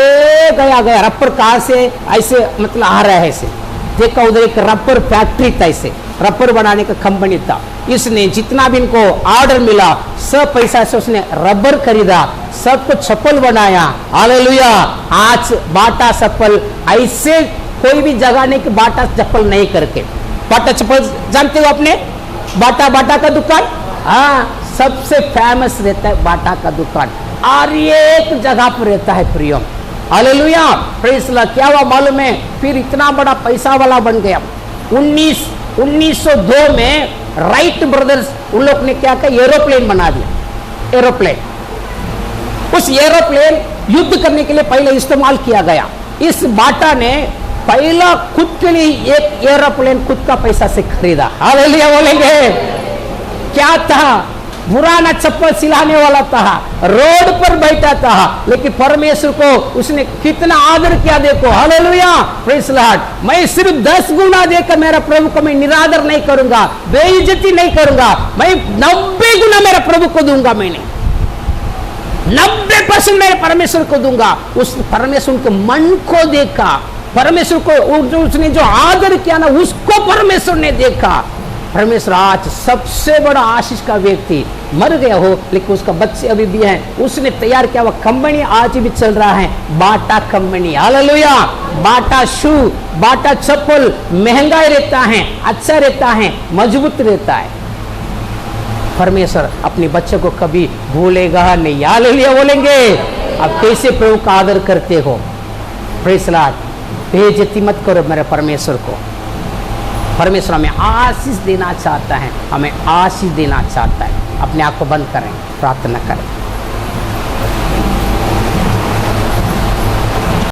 गया रबर कहां से ऐसे मतलब आ रहा है। ऐसे देखा उधर एक रबर फैक्ट्री था, ऐसे रबर बनाने का कंपनी था। इसने जितना भी इनको ऑर्डर मिला सब पैसा से उसने रबर खरीदा, सबको चप्पल बनाया। हालेलुया। आज बाटा चप्पल ऐसे कोई भी जगह नहीं कि बाटा चप्पल नहीं करके। बाटा चप्पल जानते हो आपने? बाटा का दुकान, हाँ सबसे फेमस रहता है बाटा का दुकान, और ये एक जगह पर रहता है प्रियम। हालेलुया। Praise the Lord. क्या हुआ मालूम है? फिर इतना बड़ा पैसा वाला बन गया। 1902 में राइट ब्रदर्स उन लोग ने क्या किया? एरोप्लेन बना दिया। एरोप्लेन, उस एरोप्लेन युद्ध करने के लिए पहले इस्तेमाल किया गया। इस बाटा ने पहला खुद के लिए एक एरोप्लेन खुद का पैसा से खरीदा। हालेलुया बोलेंगे। क्या था? पुराना चप्पल सिलाने वाला था, रोड पर बैठा था, लेकिन परमेश्वर को उसने कितना आदर किया देखो। हालेलुया। Praise the Lord. मैं सिर्फ 10 गुना देकर मेरा प्रभु को मैं निरादर नहीं करूंगा, बेइज्जती नहीं करूंगा, मैं 90 गुना मेरे प्रभु को दूंगा। मैंने 90% मेरे परमेश्वर को दूंगा। उस परमेश्वर के मन को देखा, परमेश्वर को उसने जो आदर किया ना उसको परमेश्वर ने देखा। परमेश्वर आज सबसे बड़ा आशीष का व्यक्ति मर गया हो, लेकिन उसका बच्चे अभी भी हैं। उसने तैयार किया हुआ कंपनी आज भी चल रहा है, बाटा कंपनी। हालेलुया। बाटा शू, बाटा चप्पल महंगा रहता है, अच्छा रहता है, मजबूत रहता है। परमेश्वर अपने बच्चे को कभी भूलेगा नहीं। हालेलुया बोलेंगे। आप कैसे प्रभु का आदर करते हो? Praise the Lord. बेइज्जती मत करो मेरे परमेश्वर को। परमेश्वर हमें आशीष देना चाहता है, हमें आशीष देना चाहता है। अपने आप को बंद करें, प्रार्थना करें।